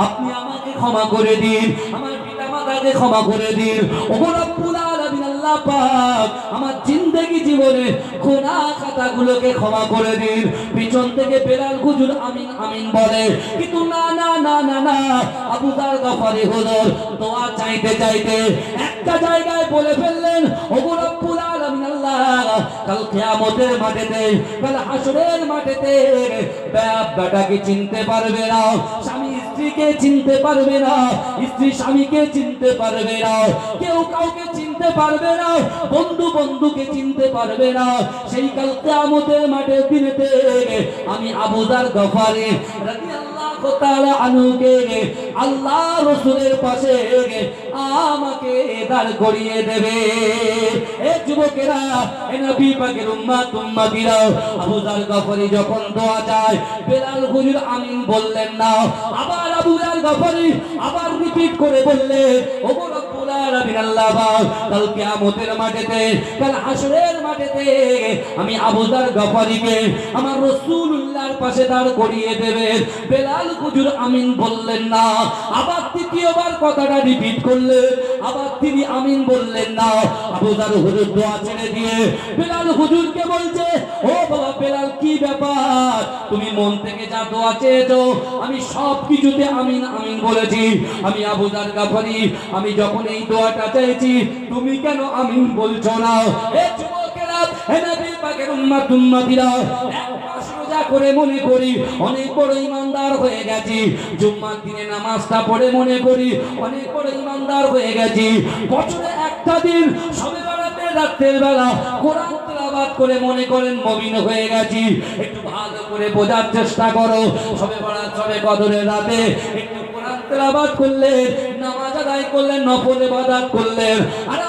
আপনি আমাকে ক্ষমা করে দিন, আমার পিতামাতাকে ক্ষমা করে দিন। ও রব্বুল আলামিন, আল্লাহ পাক, আমার জিন্দেগি জীবনে গুনাহ খাতাগুলোকে ক্ষমা করে দিন। পিছন থেকে বেলাল হুজুর আমিন আমিন বলে, কিন্তু না না না না না, আবু যার গাফফারি হুজুর দোয়া চাইতে চাইতে একটা জায়গায় বলে ফেললেন, ও রব্বুল আলামিন, আল্লাহ কাল কিয়ামতের মাঠেতে, কাল হাসরের মাঠেতে বাপ বেটাকে চিনতে পারবে না, স্বামী স্ত্রীকে চিনতে পারবে না, স্ত্রী স্বামীকে চিনতে পারবে না, কেউ কাউকে চিনতে পারবে না, বন্ধু বন্ধুকে চিনতে পারবে না। সেই কাল কিয়ামতের মাঠের দিনেতে আমি আবু যার গাফফারি রাদিয়াল্লাহু তাআলা আনহুকে আল্লাহ রাসূলের পাশে আমাকে দাঁড় করিয়ে দেবে। এ যুবকেরা, এ নবী পাকের উম্মতিরা, আবু যার গাফফারি যখন দোয়া চায়, বেলাল হুজুর আমিন বললেন না, আবার আবু যার গাফফারি আবার রিপিট করে বললেন, ও রব্বুল আলামিন আল্লাহ পাক কাল কিয়ামতের মাঠেতে, কাল হাসরের মাঠেতে আমি আবু যার গফারিকে আমার রাসূলুল্লাহর পাশে দাঁড় করিয়ে দেবে। বেলাল হুজুর আমিন বললেন না, আবার তৃতীয়বার কথাটা রিপিট করলেন, আবার তিনি আমিন বললেন না। আবু যার হুজুর দোয়া ছেড়ে দিয়ে বেলাল হুজুরকে বলছে, ও বাবা বেলাল কি ব্যাপার, তুমি মন থেকে যা দোয়া চেয়েছো আমি সব কিছুতে আমিন আমিন বলেছি। আমি আবু যার গফারি, আমি যখন এই দোয়াটা চাইছি তুমি কেন আমিন বলছো না? এ যুবকেরা, হে নবী পাকের উম্মত উম্মতিরা, এক মাস রোজা করে মনে করি অনেক বড় ইমানদার হয়ে গেছি, জুম্মার দিনে নামাজটা পড়ে মনে করি অনেক বড় ইমানদার হয়ে গেছি, বছরে একটা দিন সবে বেড়াতে রাতের বেলা কোরআন তেলাওয়াত করে মনে করেন মুমিন হয়ে গেছি। একটু ভালো করে বোঝার চেষ্টা করো, সবে বেড়াত সবে কদরের রাতে একটু কোরআন তেলাওয়াত করলেন, নামাজ আদায় করলেন, নফল ইবাদত করলেন, আর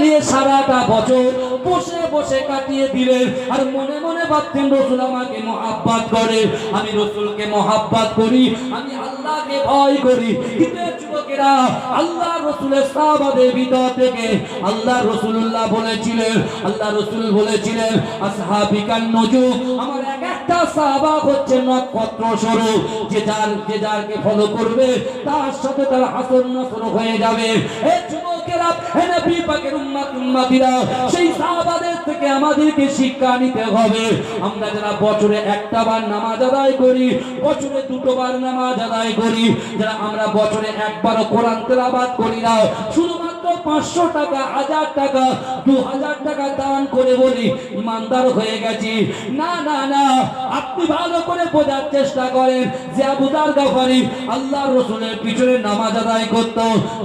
নিয়ে সারাটা বছর বসে বসে কাটিয়ে দিলেন, আর মনে মনে ভাবতেন রসুল আমাকে মহাব্বত করে, আমি রসুলকে মহাব্বত করি, আমি আল্লাহকে ভয় করি। কিন্তু যুবকেরা, আল্লাহ রসুলের সাহাবাদের ভিতর থেকে আল্লাহ রসুল্লাহ বলেছিলেন, আল্লাহ রসুল বলেছিলেন আসহাবিকান নুজুম, আমার এক একটা সাহাবা হচ্ছে নক্ষত্র স্বরূপ, যে যারকে ফলো করবে তার সাথে তার হাসর নাসর হয়ে যাবে। এই যুবকেরা, হে নবী পাকের উম্মত উম্মতিরা, সেই সাহাবাদের থেকে আমাদেরকে শিক্ষা নিতে হবে। আমরা যারা বছরে একটা বার নামাজ আদায় করি, বছরে দুটোবার নামাজ আদায় করি, যারা আমরা বছরে একবারও কোরআন তেলাওয়াত করি না, শুধুমাত্র 500 টাকা, 1000 টাকা, 2000 টাকা দান করে বলি ইমানদার হয়ে গেছি। না না না, আপনি ভালো করে বোঝার চেষ্টা করেন যে আবু যার গফারি আল্লাহর রাসূলের পিছনে নামাজ আদায় করত,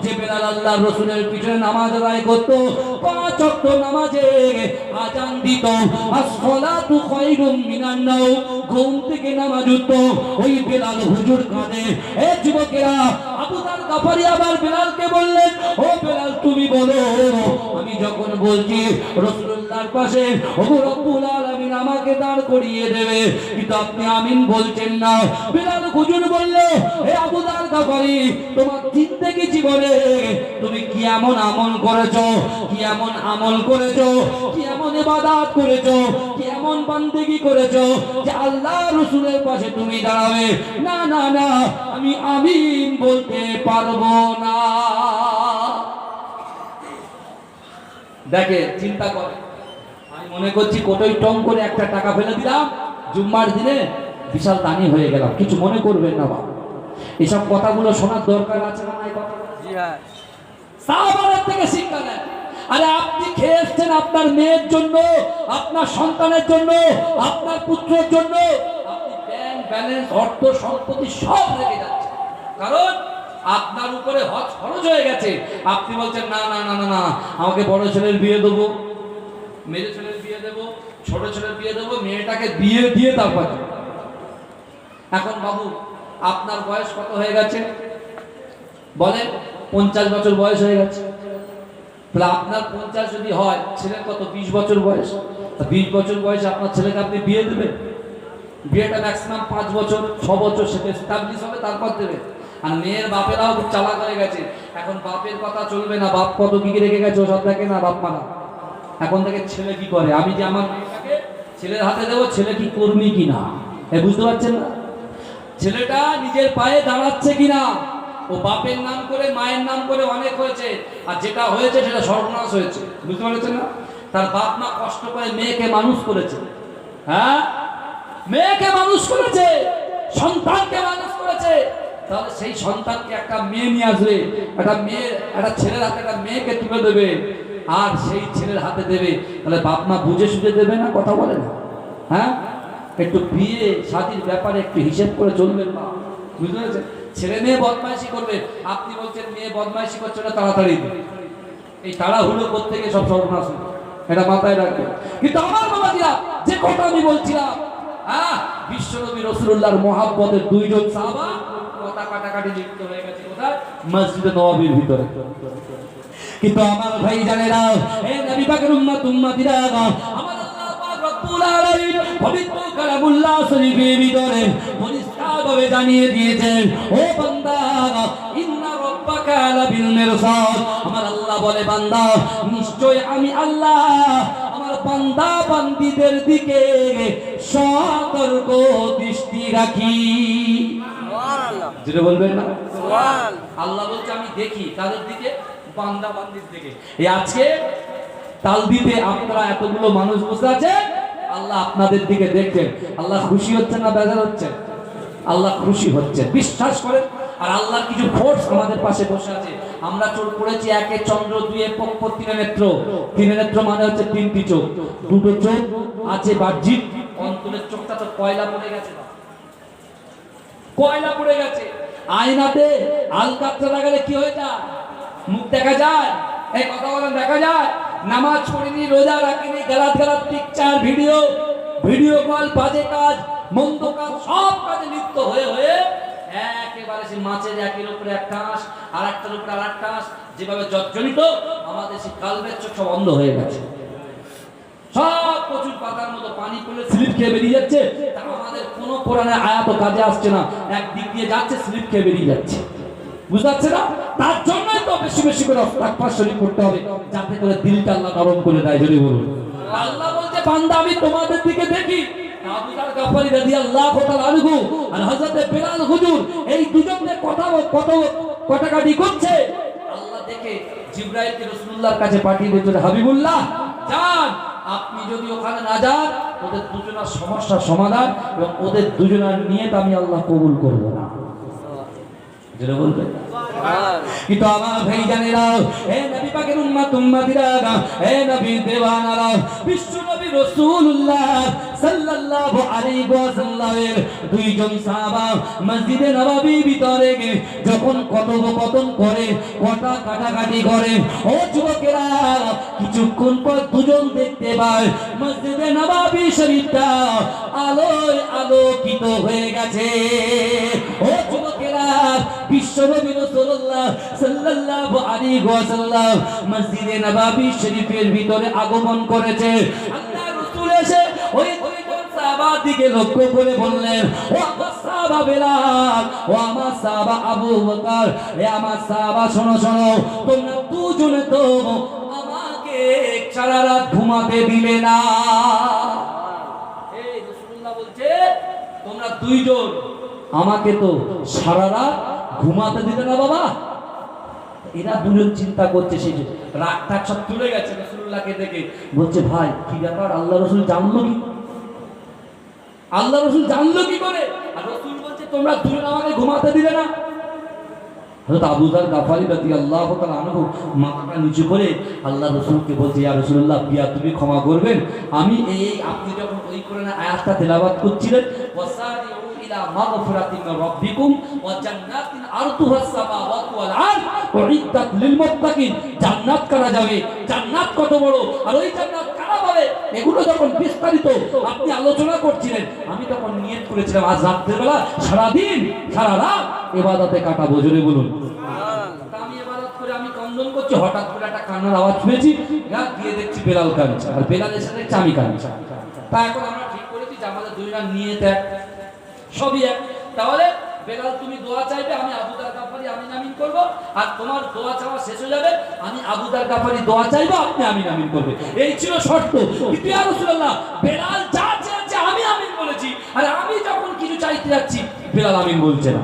যে বেলাল আল্লাহর রাসূলের পিছনে নামাজ আদায় করত, 5 ওয়াক্ত নামাজে আযান দিত, as-সালাতু খায়রুম মিনান নাওম, ঘুম থেকে নামাজ উঠতো ওই বেলাল হুজুর কাঁধে। এ যুবকেরা, আবু যার গফারি আবার বেলালকে বললেন, ও বেলাল তুমি বলো, আমি যখন বলছি রাসূলুল্লাহর পাশে ওগো রব্বুল আলামিন আমাকে দাঁড় করিয়ে দেবে, কিন্তু আপনি আমিন বলছেন না। বেলাল হুজুর বলল, হে আবু যার গফারি, তোমার জিন্দেগি জীবনে তুমি কি এমন আমল করেছো, কি এমন আমল করেছো, কি এমন ইবাদত করেছো, কি এমন বান্দেগি করেছো যে আল্লাহ রাসূলের পাশে তুমি দাঁড়াবে? না না না, আমি আমিন বলতে পারবো না। দেখে চিন্তা করে, আমি মনে করছি কোটোই টং করে একটা টাকা ফেলে দিলাম, জুম্মার দিনে বিশাল দানি হয়ে গেলাম, কিছু মনে করবেন না বাবা। এসব কথাগুলো শোনার দরকার আছে না? সাহাবাদের থেকে শিক্ষা নেন। আরে আপনি খেয়েছেন আপনার মেয়ের জন্য, আপনার সন্তানের জন্য, আপনার পুত্রের জন্য, আপনি ব্যাংক ব্যালেন্স, অর্থ সম্পত্তি সব রেখে যাচ্ছেন, কারণ আপনার উপরে হজ খরচ হয়ে গেছে। আপনি বলছেন না না না না না, আমাকে বড় ছেলের বিয়ে দেবো, মেয়ে ছেলের বিয়ে দেবো, ছোট ছেলের বিয়ে দেবো, মেয়েটাকে বিয়ে দিয়ে তারপর। এখন বাবু আপনার বয়স কত হয়ে গেছে বলেন? 50 বছর বয়স হয়ে গেছে। তাহলে আপনার 50 যদি হয়, ছেলের কত? 20 বছর বয়স। 20 বছর বয়সে আপনার ছেলেকে আপনি বিয়ে দেবেন? বিয়েটা ম্যাক্সিমাম 5 বছর 6 বছর সেটা এস্টাবলিশ হবে, তারপর দেবে। আর মেয়ের বাপেরাও খুব চালাক হয়ে গেছে, এখন বাপের কথা চলবে না, বাপ কত কি রেখে গেছে ওসব দেখে না, বাপ মানা। এখন থেকে ছেলে কি করে, আমি যে আমার মেয়েটাকে ছেলের হাতে দেবো, ছেলে কি কর্মী কিনা, বুঝতে পারছেন না? ছেলেটা নিজের পায়ে দাঁড়াচ্ছে কিনা, ও বাপের নাম করে মায়ের নাম করে অনেক হয়েছে, আর যেটা হয়েছে সেটা সর্বনাশ হয়েছে, বুঝতে পারছেন না? তার বাপ মা কষ্ট করে মেয়েকে মানুষ করেছে, হ্যাঁ মেয়েকে মানুষ করেছে, সন্তানকে মানুষ করেছে, তাহলে সেই সন্তানকে একটা মেয়ে নিয়ে আসবে, একটা মেয়ে, একটা ছেলের হাতে একটা মেয়েকে তুলে দেবে, আর সেই ছেলের হাতে দেবে, তাহলে বাপ মা বুঝে সুঝে দেবে না? কথা বলে না? হ্যাঁ, একটু বিয়ে শাদীর ব্যাপারে একটু হিসেব করে চলবেন না, বুঝতে পেরেছেন? ছেলে মেয়ে বদমাইশি করবে, আপনি বলছেন মেয়ে বদমাইশি করছে না, তাড়াতাড়ি এই তাড়াহুড়ো করতে গিয়ে সব সর্বনাশ, এটা মাথায় রাখবে। কিন্তু আমার বাবাজিরা, যে কথা আমি বলছিলাম, হ্যাঁ, বিশ্বনবী রাসূলুল্লাহর মহব্বতের 2 জন সাহাবা কথা কাটাকাটি লিপ্ত হয়ে গেছে কোথায়? মসজিদে নববীর ভিতরে। কিন্তু আমার ভাই জানেরা, এই নবী পাকের উম্মত উম্মতিরা, আমার আল্লাহ পাক রব্বুল আলামিন পবিত্র কালামুল্লাহ শরীফের ভিতরে পরিষ্কারভাবে জানিয়ে দিয়েছেন, ও বান্দা, ইন্না রাব্বাকা লাবিল মিরসাদ, আমার আল্লাহ বলে বান্দা নিশ্চয় আমি আল্লাহ আমার বান্দা বান্দীদের দিকে সতর্ক দৃষ্টি রাখি। যেটা বলবেন না আল্লাহ বলছে আমি দেখি কাদের দিকে? বান্দা বান্দির দিকে। এই আজকে তাল দিতে আপনারা এতগুলো মানুষ বসে আছে, আল্লাহ আপনাদের দিকে দেখছেন। আল্লাহ খুশি হচ্ছেন না বেজার হচ্ছেন? আল্লাহ খুশি হচ্ছে, বিশ্বাস করেন। আর আল্লাহর কিছু ফোর্স আমাদের পাশে বসে আছে। আমরা চোখ পড়েছি একে চন্দ্র, দুয়ে পক্ষ, তিনে নেত্র। তিনে নেত্র মানে হচ্ছে তিনটি চোখ, দুটো চোখ আছে বাহ্যিক, অন্তরের চোখটা তো কয়লা পড়ে গেছে, কয়লা পড়ে গেছে। আয়নাতে আলকাতরা লাগালে কি হয়ে যায়? মুখ দেখা যায়? এই কথা বলেন, দেখা যায়? নামাজ পড়িনি, রোজা রাখিনি, গালাত গালাত পিকচার, ভিডিও কল, বাজে কাজ, মন্দ কাজ, সব কাজে লিপ্ত হয়ে হয়ে একেবারে সে মাছের একের উপরে একটা আঁশ আর একটার উপরে আর একটা আঁশ, যেভাবে জর্জরিত আমাদের সেই কালবের চোখ সব বন্ধ হয়ে গেছে। সব প্রচুর পাতার মতো পানি পড়লে স্লিপ খেয়ে বেরিয়ে যাচ্ছে। আমাদের কোনো কোরআনের আয়াত কাজে আসছে না, একদিক দিয়ে যাচ্ছে স্লিপ খেয়ে বেরিয়ে যাচ্ছে। বুঝতে পারছে না? তার জন্যই তো বেশি বেশি করে তাকওয়া শরীর করতে হবে, যাতে করে দিলটা আল্লাহ নরম করে দেয়। যদি বলুন আল্লাহ বলছে বান্দা আমি তোমাদের দিকে দেখি। আবু যার গাফারি রাদিয়াল্লাহু তাআলা আনহু আর হযরত বেলাল হুজুর এই দুজনের কথা কটাকাটি করছে। আল্লাহ দেখে জিবরাইলকে রাসূলুল্লাহর কাছে পাঠিয়ে দিয়েছে, হাবিবুল্লাহ যান, আপনি যদি ওখানে না যান ওদের দুজনের সমস্যার সমাধান এবং ওদের দুজনের নিয়ত আমি আল্লাহ কবুল করব না। যেটা বলবেন কিন্তু আমার ভাই জানেরা, হে নবী পাকের উম্মতিরা, হে নবী দেওয়ানারা, বিশ্ব নবী রাসূলুল্লাহ সাল্লাল্লাহু আলাইহি ওয়াসাল্লামের দুইজন সাহাবা মসজিদে নববীর ভিতরে যখন কথোপকথন করে, কথা কাটাকাটি করে, ও যুবকেরা কিছুক্ষণ পর দুজন দেখতে পায় মসজিদে নববী শরীফটা আলোয় আলোকিত হয়ে গেছে। ও যুবকেরা বিশ্ব নবী রাসূলুল্লাহ সাল্লাল্লাহু আলাইহি ওয়াসাল্লাম মসজিদে নববী শরীফের ভিতরে আগমন করেছে। আল্লাহ রাসূল এসে ওই দুইজন সাহাবার দিকে লক্ষ্য করে বললেন, ও আমার সাহাবা বেলাল, ও আমার সাহাবা আবু বকর, হে আমার সাহাবা শোনো শোনো, তোমরা দুজনে তো আমাকে সারা রাত ঘুমাতে দিলে না। এই রাসূলুল্লাহ বলছে তোমরা দুইজন আমাকে তো সারা রাত ঘুমাতে দিলে না বাবা। এরা দুজন চিন্তা করছে, সেই রাগ টাগ সব তুলে গেছে রাসূলুল্লাহকে দেখে। বলছে ভাই কি ব্যাপার, আল্লাহ রাসূল জানলো কি? আল্লাহ রাসূল জানলো কি করে? আর রাসূল বলছে তোমরা দুজন আমাকে ঘুমাতে দিলে না। হযরত আবু যার গাফারি রাদিয়াল্লাহু তাআলা আনহু মাথাটা নিচু করে আল্লাহ রাসূলকে বলছে, ইয়া রাসূলুল্লাহ বিয়া তুমি ক্ষমা করবেন, আমি এই আপনি যখন ওই কোরআনের আয়াতটা তেলাওয়াত করছিলেন, ওয়াসারিউ ইলা মাগফিরাতিন মির রাব্বিকুম ওয়া জান্নাতিন আরদুহাস সামাওয়াতু ওয়াল আরদ উইদ্দাত লিল মুত্তাকিন, জান্নাত করা যাবে, জান্নাত কত বড় আর ওই জান্নাত কারা পাবে, এগুলো যখন বিস্তারিত আপনি আলোচনা করছিলেন, আমি তখন নিয়ত করেছিলাম আজ রাতের বেলা সারা দিন সারা রাত ইবাদতে কাটাবো। জোরে বলুন আমি ইবাদত করে আমি কন্দন করছি, হঠাৎ করে একটা কান্নার আওয়াজ শুনেছি, গিয়ে দেখছি বেলাল কাঁদছে আর বেলালের সাথে আমি কাঁদছি। তা এখন আমরা ঠিক করেছি যে আমাদের দুইজন নিয়ত এক, সবই এক। তাহলে বেলাল তুমি দোয়া চাইবে, আমি আবু যার গাফারি আমিন আমিন করব, আর তোমার দোয়া চাওয়া শেষ হয়ে যাবে, আমি আবু যার গাফারি দোয়া চাইবো, আপনি আমিন আমিন করবে। এই ছিল শর্ত। কিন্তু ইয়া রাসূলুল্লাহ বেলাল যা চাইছে আমি আমিন বলেছি, আর আমি যখন কিছু চাইতে যাচ্ছি বেলাল আমিন বলছে না।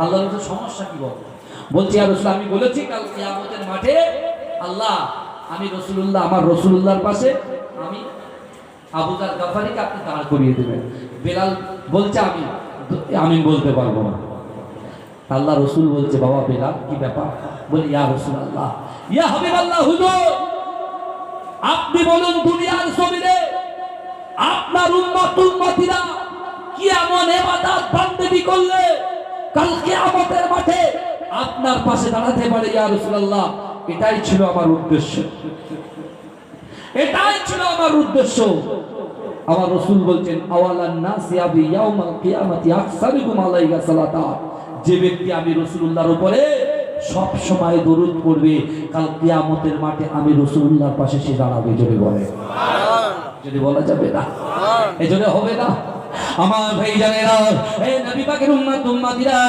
আল্লাহর কাছে সমস্যা কি বলছি, ইয়া রাসূল আমি বলেছি কাল কিয়ামতের মাঠে আল্লাহ আমি রাসূলুল্লাহ আমার রাসূলুল্লাহর পাশে আমি আবু যার গাফারিকে আপনি দাঁড় করিয়ে দেবেন। বেলাল বলছে আমি আমিন বলতে পারবো না। আল্লাহ রাসূল বলছে বাবা বেলাল কি ব্যাপার? বলে ইয়া রাসূলুল্লাহ, ইয়া হাবিবাল্লাহ হুজুর, আপনি বলুন দুনিয়ার জমিনে আপনার উম্মতিরা কি এমন ইবাদত বান্দেগি করলে কাল কিয়ামতের মাঠে আপনার পাশে দাঁড়াতে পারে? ইয়া রাসূলুল্লাহ এটাই ছিল আমার উদ্দেশ্য, এটাই ছিল আমার উদ্দেশ্য। আমার রাসূল বলছেন আওয়ালান নাসি আবি ইয়াউমাল কিয়ামাতি আকসারুকুম আলাইহি সালাতা, যে ব্যক্তি আমি রাসূলুল্লাহর উপরে সব সময় দরুদ পড়বে কাল কিয়ামতের মাঠে আমি রাসূলুল্লাহর পাশে সে দাঁড়াবে। যদি বলে সুবহানাল্লাহ, যদি বলা যাবে না, এই জন্য হবে না। আমার ভাই জানেরা, হে নবী পাকের উম্মত উম্মতিরা,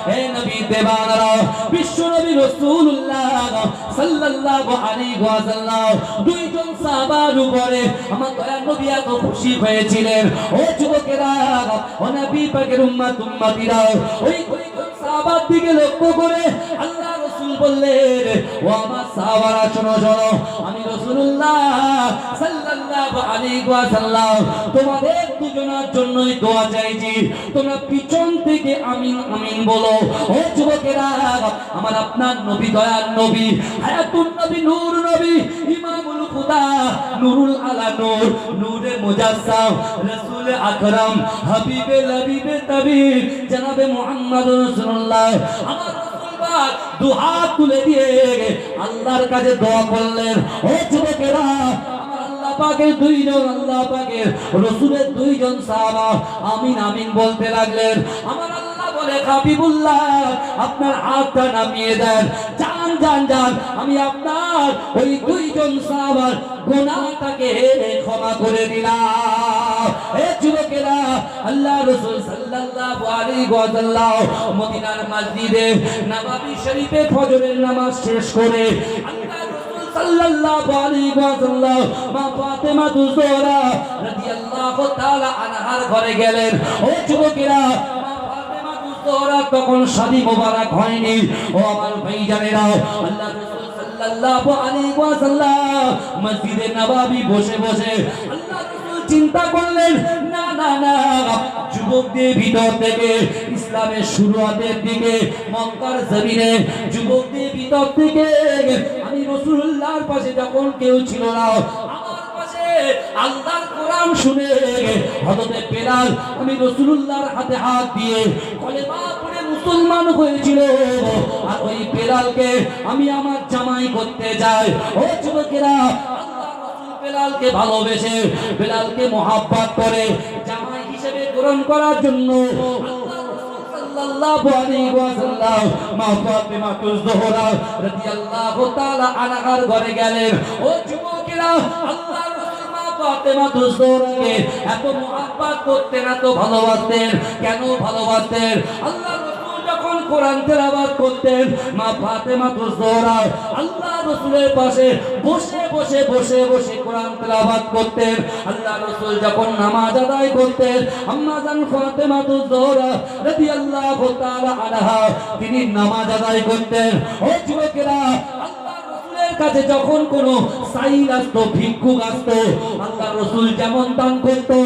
হে নবী দেবানারা, বিশ্ব নবী রাসূলুল্লাহ সাল্লাল্লাহু আলাইহি ওয়াসাল্লাম দুইজন সাহাবার উপরে আমার দয়ার নবী এত খুশি হয়েছিলেন। ও যুবকেরা, ও নবী পাকের উম্মত উম্মতিরা, ওই দুইজন সাহাবার দিকে লক্ষ্য করে আল্লাহ রাসূল বললেন, ও আমার সাহাবারা শোনো শোনো, আমি রাসূলুল্লাহ সাল্লাল্লাহু আলাইহি ওয়াসাল্লাম তোমাদের দুজনের জন্যই দোয়া চাইছি, তোমরা পিছন থেকে আমিন আমিন বলো। ও যুবকেরা, আমার আপনার নবী দয়ার নবী, হায়াতুন নবী, নূর নবী, ইমামুল খুদা, নূরুল আলা নূর, নূরে মুজাসসাম, রাসূল আকরাম, হাবিবে লবিবে তাবিব, জনাবে মুহাম্মদ রাসূলুল্লাহ, আমার রাসূল পাক দুহাত তুলে দিয়ে আল্লাহর কাছে দোয়া করলেন। ও যুবকেরা, পাকের দুইজন আল্লাহ পাকের রাসূলের দুইজন সাহাবা আমিন আমিন বলতে লাগলেন। আমার আল্লাহ বলে, হাবিবুল্লাহ আপনার হাতটা নামিয়ে দেন, যান যান যান, আমি আপনার ওই দুইজন সাহাবার গুনাহটাকে ক্ষমা করে দিলাম। হে যুবকেরা, আল্লাহ রাসূল সাল্লাল্লাহু আলাইহি ওয়াসাল্লাম মদিনার মসজিদে নববী শরীফে ফজরের নামাজ শেষ করে সাল্লাল্লাহু আলাইহি ওয়াসাল্লাম মা ফাতেমা তুজোরা রাদিয়াল্লাহু তাআলা আনহার ঘরে গেলেন। ও যুবকেরা, মা ফাতেমা তুজোরা তখন শাদী মোবারক হয়নি। ও আমার ভাইজানেরা, আল্লাহ রাসূল সাল্লাল্লাহু আলাইহি ওয়াসাল্লাম মসজিদে নববী বসে বসে আল্লাহ রাসূল চিন্তা করলেন, না না না, যুবকদের ভিতর থেকে ইসলামের শুরুয়াতের দিকে মক্কার জমিনে যুবকদের ভিতর থেকে আমি রাসূলুল্লাহর পাশে যখন কেউ ছিল না, আমার পাশে আল্লাহর কোরআন শুনে হযরত বেলাল আমি রাসূলুল্লাহর হাতে হাত দিয়ে কলেমা পড়ে মুসলমান হয়েছিল, আর ওই বেলালকে আমি আমার জামাই করতে চাই। ও যুবকেরা, বেলালকে ভালোবেসে বেলালকে মহব্বত করে জামাই হিসেবে গ্রহণ করার জন্য সাল্লাল্লাহু আলাইহি ওয়াসাল্লাম মা ফাতেমা তুজোহরা রাদিয়াল্লাহু তাআলা আনহার ঘরে গেলেন। ও যুবকেরা, আল্লাহ রাসূল মা ফাতেমা তুজোহরাকে এত মহব্বত করতেন, এত ভালোবাসতেন। কেন ভালোবাসতেন? আল্লাহ যখন কোরআন তেলাওয়াত করতেন, মা ফাতেমা তুজোহরা আল্লাহ রাসূলের পাশে বসে বসে বসে বসে কোরআন তেলাওয়াত করতেন। আল্লাহ রাসূল যখন নামাজ আদায় করতেন, আম্মা জান ফাতেমা তুজোহরা রাদিয়াল্লাহু তাআলা আনহা তিনি নামাজ আদায় করতেন। ও যুবকেরা, আল্লাহ রাসূলের কাছে যখন কোনো সাইল আসতো, ভিক্ষুক আসতো, আল্লাহ রাসূল যেমন দান করতো,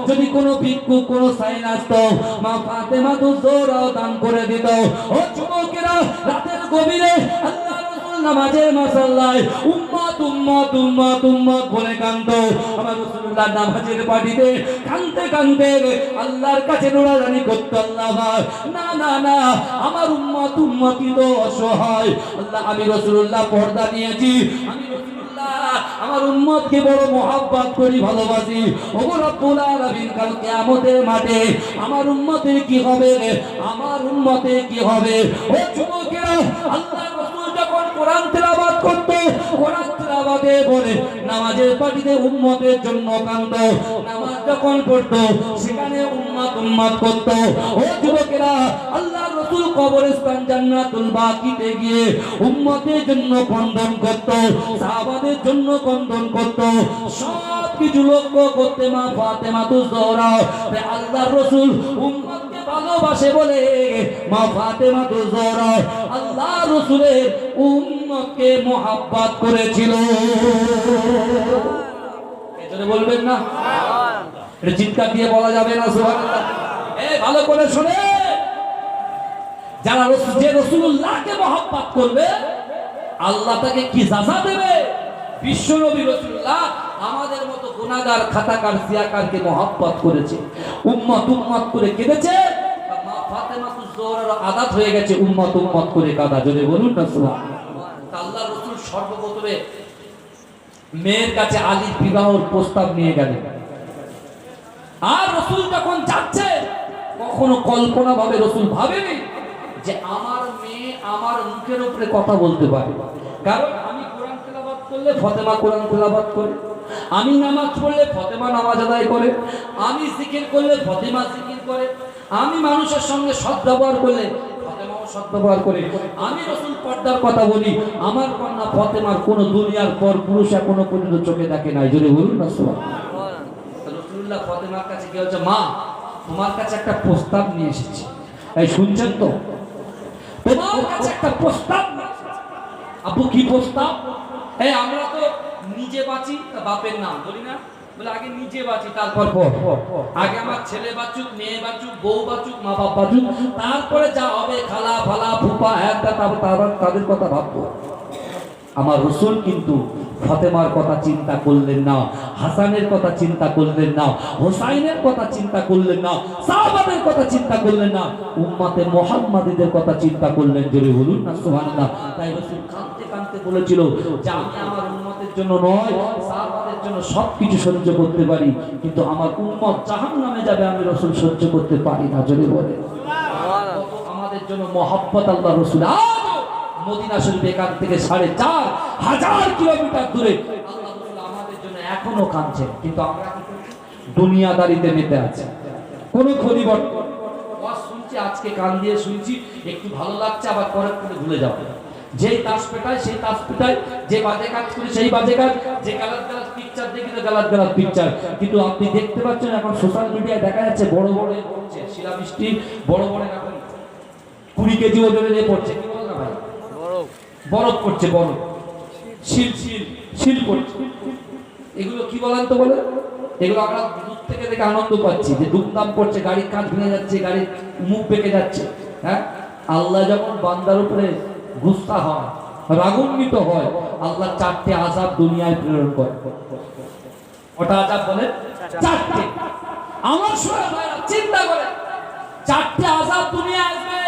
যদি কোনো ভিক্ষুক কোনো সাইন আসতো, মা ফাতেমা তুজোহরাও দান করে দিত। ও যুবকেরা, রাতের গভীরে আল্লাহ রাসূল নামাজের মাসাল্লায় উম্মত উম্মত উম্মত উম্মত বলে কাঁদতো। আমার রাসূলুল্লাহ নামাজের পাটিতে কাঁদতে কাঁদতে আল্লাহর কাছে নোরানি করতো, আল্লাহ না না না, আমার উম্মত উম্মতি তো অসহায়। আল্লাহ, আমি রাসূলুল্লাহ পর্দা নিয়েছি, আমি আমার উম্মতকে বড় মহব্বত করি, ভালোবাসি। ওগো রব্বুল আলামিন, কাল কিয়ামতের মাঠে আমার উম্মতের কি হবে? আমার উম্মতের কি হবে? ও যুবকেরা, আল্লাহ রাসূল যখন কোরআন তেলাওয়াত করত, কোরআন তেলাওয়াতে বলে নামাজের পাটিতে উম্মতের জন্য কাঁদতো, নামাজ যখন পড়তো সেখানে উম্মত উম্মত করত। ও যুবকেরা, আল্লাহ রাসূল কবরস্থান জান্নাতুল বাকিতে গিয়ে উম্মতের জন্য ক্রন্দন করত, সাহাবাদের জন্য ক্রন্দন করত, সব কিছু লক্ষ্য করতে মা ফাতেমা তুজোহরা আল্লাহ রাসূল উম্মতকে ভালোবাসে বলে মা ফাতেমা তুজোহরা আল্লাহ রাসূলের উম্মতকে মহব্বত করেছিল। এজন্য বলবেন না, এটা চিৎকার দিয়ে বলা যাবে না সুবহানাল্লাহ। ভালো করে শুনে, যারা যে রাসূলুল্লাহকে মহব্বত করবে আল্লাহ তাকে কি সাজা দেবে? বিশ্ব নবী রাসূলুল্লাহ আমাদের মতো গুনাহগার খাতাকার সিয়াকারকে মহব্বত করেছে, উম্মত উম্মত করে কেঁদেছে। মা ফাতেমা তুজোহরার আদত হয়ে গেছে উম্মত উম্মত করে কাঁদা। যদি বলুন না সুবহানাল্লাহ। আল্লাহ রাসূল সর্বপ্রথমে মেয়ের কাছে আলীর বিবাহের প্রস্তাব নিয়ে গেলেন। আর রাসূল যখন যাচ্ছে, কখনো কল্পনা ভাবে রাসূল ভাবেনি যে আমার মেয়ে আমার মুখের উপরে কথা বলতে পারে। কারণ আমি কোরআন তেলাওয়াত করলে ফাতেমা কোরআন তেলাওয়াত করে, আমি নামাজ পড়লে ফতেমা নামাজ আদায় করে, আমি জিকির করলে ফতেমা জিকির করে, আমি মানুষের সঙ্গে সদ্ব্যবহার করলে ফতেমাও সদ্ব্যবহার করে, আমি রাসূল পর্দার কথা বলি, আমার কন্যা ফতেমার কোনো দুনিয়ার পর পুরুষ এখনো পর্যন্ত চোখে দেখে নাই। জোরে বলুন না সুবহানাল্লাহ। রাসূলুল্লাহ ফতেমার কাছে কি হচ্ছে, মা তোমার কাছে একটা প্রস্তাব নিয়ে এসেছি। এই শুনছেন তো, তোমার কাছে একটা প্রস্তাব। আব্বু কি প্রস্তাব? এই আমরা তো নিজে বাঁচি, বাপের নাম বলি না, বলে আগে নিজে বাঁচি তারপর আগে আমার ছেলে বাঁচুক, মেয়ে বাঁচুক, বউ বাঁচুক, মা বাপ বাঁচুক, তারপরে যা হবে খালা ফালা ফুপা একটা তাদের কথা ভাববো। আমার রাসূল কিন্তু ফাতেমার কথা চিন্তা করলেন না, হাসানের কথা চিন্তা করলেন না, হোসাইনের কথা চিন্তা করলেন না, সাহাবাদের কথা চিন্তা করলেন না, উম্মতে মুহাম্মাদীদের কথা চিন্তা করলেন। জোরে বলুন না সুবহানাল্লাহ। তাই রাসূল কাঁদতে কাঁদতে বলেছিল যে আমি আমার উম্মতের জন্য নয়, সাহাবাদের জন্য সবকিছু সহ্য করতে পারি, কিন্তু আমার উম্মত জাহান্নামে যাবে আমি রাসূল সহ্য করতে পারি না। জোরে বলে সুবহানাল্লাহ। আমাদের জন্য মহব্বত আল্লাহ রাসূল মদিনা শরীফ এখান থেকে ৪,৫০০ কিলোমিটার দূরে আল্লাহ রাসূল আমাদের জন্য এখনো কাঁদছেন, কিন্তু আমরা কি করছি? দুনিয়াদারিতে মেতে আছি, কোনো পরিবর্তন। ওয়াজ শুনছি, আজকে কান দিয়ে শুনছি, একটু ভালো লাগছে, আবার পরের দিনে ভুলে যাব। যেই তাস পেটায় সেই তাস পেটায়, যে বাজে কাজ করি সেই বাজে কাজ, যে গালাত গালাত পিকচার দেখি তো গালাত গালাত পিকচার। কিন্তু আপনি দেখতে পাচ্ছেন এখন সোশ্যাল মিডিয়ায় দেখা যাচ্ছে বড় বড় পড়ছে শিলাবৃষ্টি, বড় বড় এখন 20 কেজি ওজনের পড়ছে, কি বল না ভাই, বরফ পড়ছে, বরফ শিল শিল শিল পড়ছে। এগুলো কি বলেন তো, বলে এগুলো আমরা দূর থেকে দেখে আনন্দ পাচ্ছি যে দুমদাম করছে, গাড়ির কাঁচ ভেঙে যাচ্ছে, গাড়ির মুখ বেঁকে যাচ্ছে। হ্যাঁ, আল্লাহ যখন বান্দার উপরে গুসা হয়, রাগান্বিত হয়, আল্লাহ 4টে আযাব দুনিয়ায় প্রেরণ করে। ওটা আযাব বলে 4টে। আমার শোনা ভাইরা চিন্তা করে 4টে আযাব দুনিয়ায় আসবে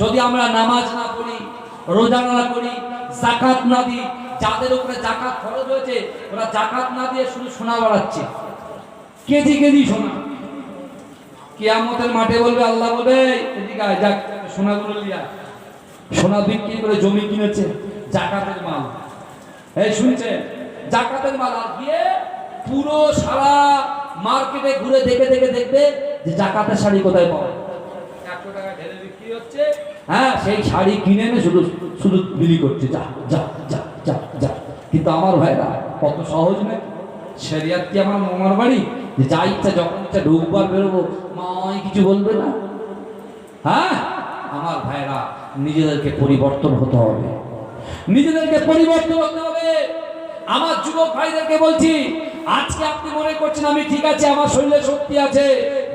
যদি আমরা নামাজ না পড়ি, রোজা না করি, যাকাত না দিই। যাদের উপরে যাকাত ফরজ হয়েছে ওরা যাকাত না দিয়ে শুধু সোনা বাড়াচ্ছে, কেজি কেজি সোনা। কিয়ামতের মাঠে বলবে, আল্লাহ বলবে এদিকে আয়, যাক সোনাগুলো লিয়া। সোনা বিক্রি করে জমি কিনেছে, যাকাতের মাল। এই শুনছে, যাকাতের মাল। আর গিয়ে পুরো সারা মার্কেটে ঘুরে দেখে দেখে দেখবে যে যাকাতের শাড়ি কোথায় পাওয়া যায়। 100 টাকা ঢেলে বিক্রি হচ্ছে, হ্যাঁ সেই শাড়ি কিনে এনে শুধু শুধু বিলি করছে, যা যা যা যা যা। কিন্তু আমার ভাইরা কত সহজ নয়। শরিয়ত কি আমার মামার বাড়ি যে যা ইচ্ছা যখন ইচ্ছা ঢুকবার বেরোবো, মা কিছু বলবে না? হ্যাঁ, আমার ভাইরা নিজেদেরকে পরিবর্তন হতে হবে, নিজেদেরকে পরিবর্তন হতে হবে। আমার যুবক ভাইদেরকে বলছি, আজকে আপনি মনে করছেন আমি ঠিক আছে, আমার শরীরে শক্তি আছে,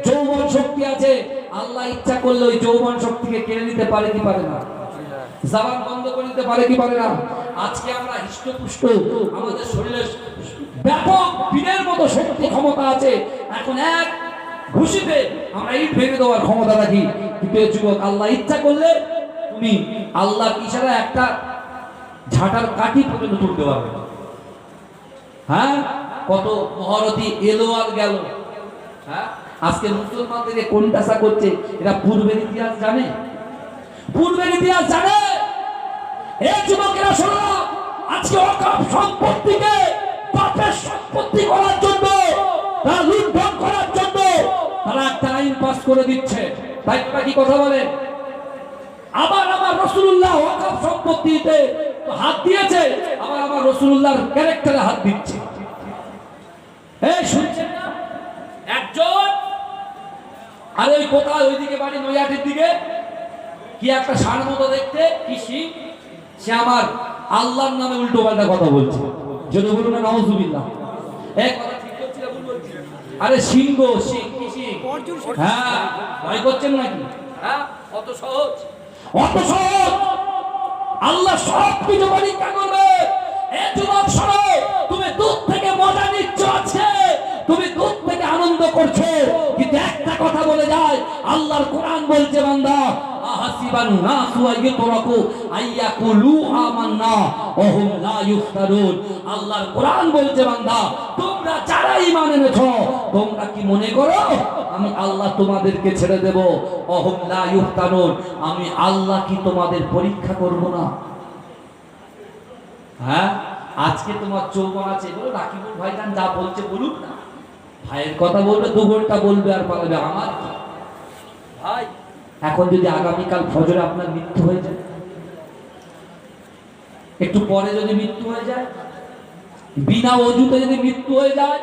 যৌবন শক্তি আছে, আল্লাহ ইচ্ছা করলে ওই যৌবন শক্তিকে কেড়ে নিতে পারে কি পারে না? জবান বন্ধ করে দিতে পারে কি পারে না? আজকে আমরা হৃষ্টপুষ্ট, আমাদের শরীরে ব্যাপক বীরের মতো শক্তি ক্ষমতা আছে, এখন এক ঘুষিতে আমরা ইট ভেঙে দেওয়ার ক্ষমতা রাখি। কিন্তু যুবক, আল্লাহ ইচ্ছা করলে তুমি আল্লাহর ইশারায় একটা ঝাঁটার কাঠি পর্যন্ত তুলতে পারবে। হ্যাঁ, কত মহারথী এলো আর গেল। হ্যাঁ, আজকে মুসলমানদেরকে কোণঠাসা করছে, এরা পূর্বের ইতিহাস জানে, পূর্বের ইতিহাস জানে। এই যুবকেরা শোনো, আজকে অকাপ সম্পত্তিকে বাপের সম্পত্তি করার জন্য, তারা লুণ্ঠন করার জন্য তারা একটা আইন পাস করে দিচ্ছে। তাই তারা কি কথা বলে, আবার আমার রাসূলুল্লাহ ওয়াকফ সম্পত্তিতে হাত দিয়েছে, আবার আমার রাসূলুল্লাহর ক্যারেক্টারে হাত দিচ্ছে। এই শুনছেন না, একজন আর ওই কোথায় ওইদিকে বাড়ি নৈয়াটির দিকে কি একটা ষাঁড় মতো দেখতে, কি সিং, সে আমার আল্লাহর নামে উল্টো পাল্টা কথা বলছে। যদি বলুন না নাউজুবিল্লাহ, এক কথা ঠিক করছি না ভুল বলছি? আরে সিংহ, সিং কি সিং? হ্যাঁ, ভয় করছেন নাকি? হ্যাঁ, অত সহজ, অত সহজ। আল্লাহ সব কিছু পরীক্ষা করবে। এ যুবক শোনো, তুমি দুধ থেকে মজা নিচ্ছ, আছে তুমি দুধ থেকে আনন্দ করছো, কিন্তু একটা কথা বলে যায়, আল্লাহর কোরআন বলছে বান্দা, আহাসিবান নাসু আইয়ুতরাকু আইয়াকুলু আমান্না ওয়া হুম লা ইফতারুন। আল্লাহর কোরআন বলছে বান্দা, তোমরা যারা ঈমান এনেছো, তোমরা কি মনে করো আমি আল্লাহ তোমাদেরকে ছেড়ে দেব? ওয়া হুম লা ইফতারুন, আমি আল্লাহ কি তোমাদের পরীক্ষা করব না? হ্যাঁ, আজকে তোমার যৌবন আছে বলে রাকিবুল ভাইজান যা বলছে বলুক না, ভাইয়ের কথা বলবে 2 ঘন্টা বলবে আর পালাবে। আমার ভাই এখন যদি আগামীকাল ফজরে আপনার মৃত্যু হয়ে যায়, একটু পরে যদি মৃত্যু হয়ে যায়, বিনা অজুতে যদি মৃত্যু হয়ে যায়,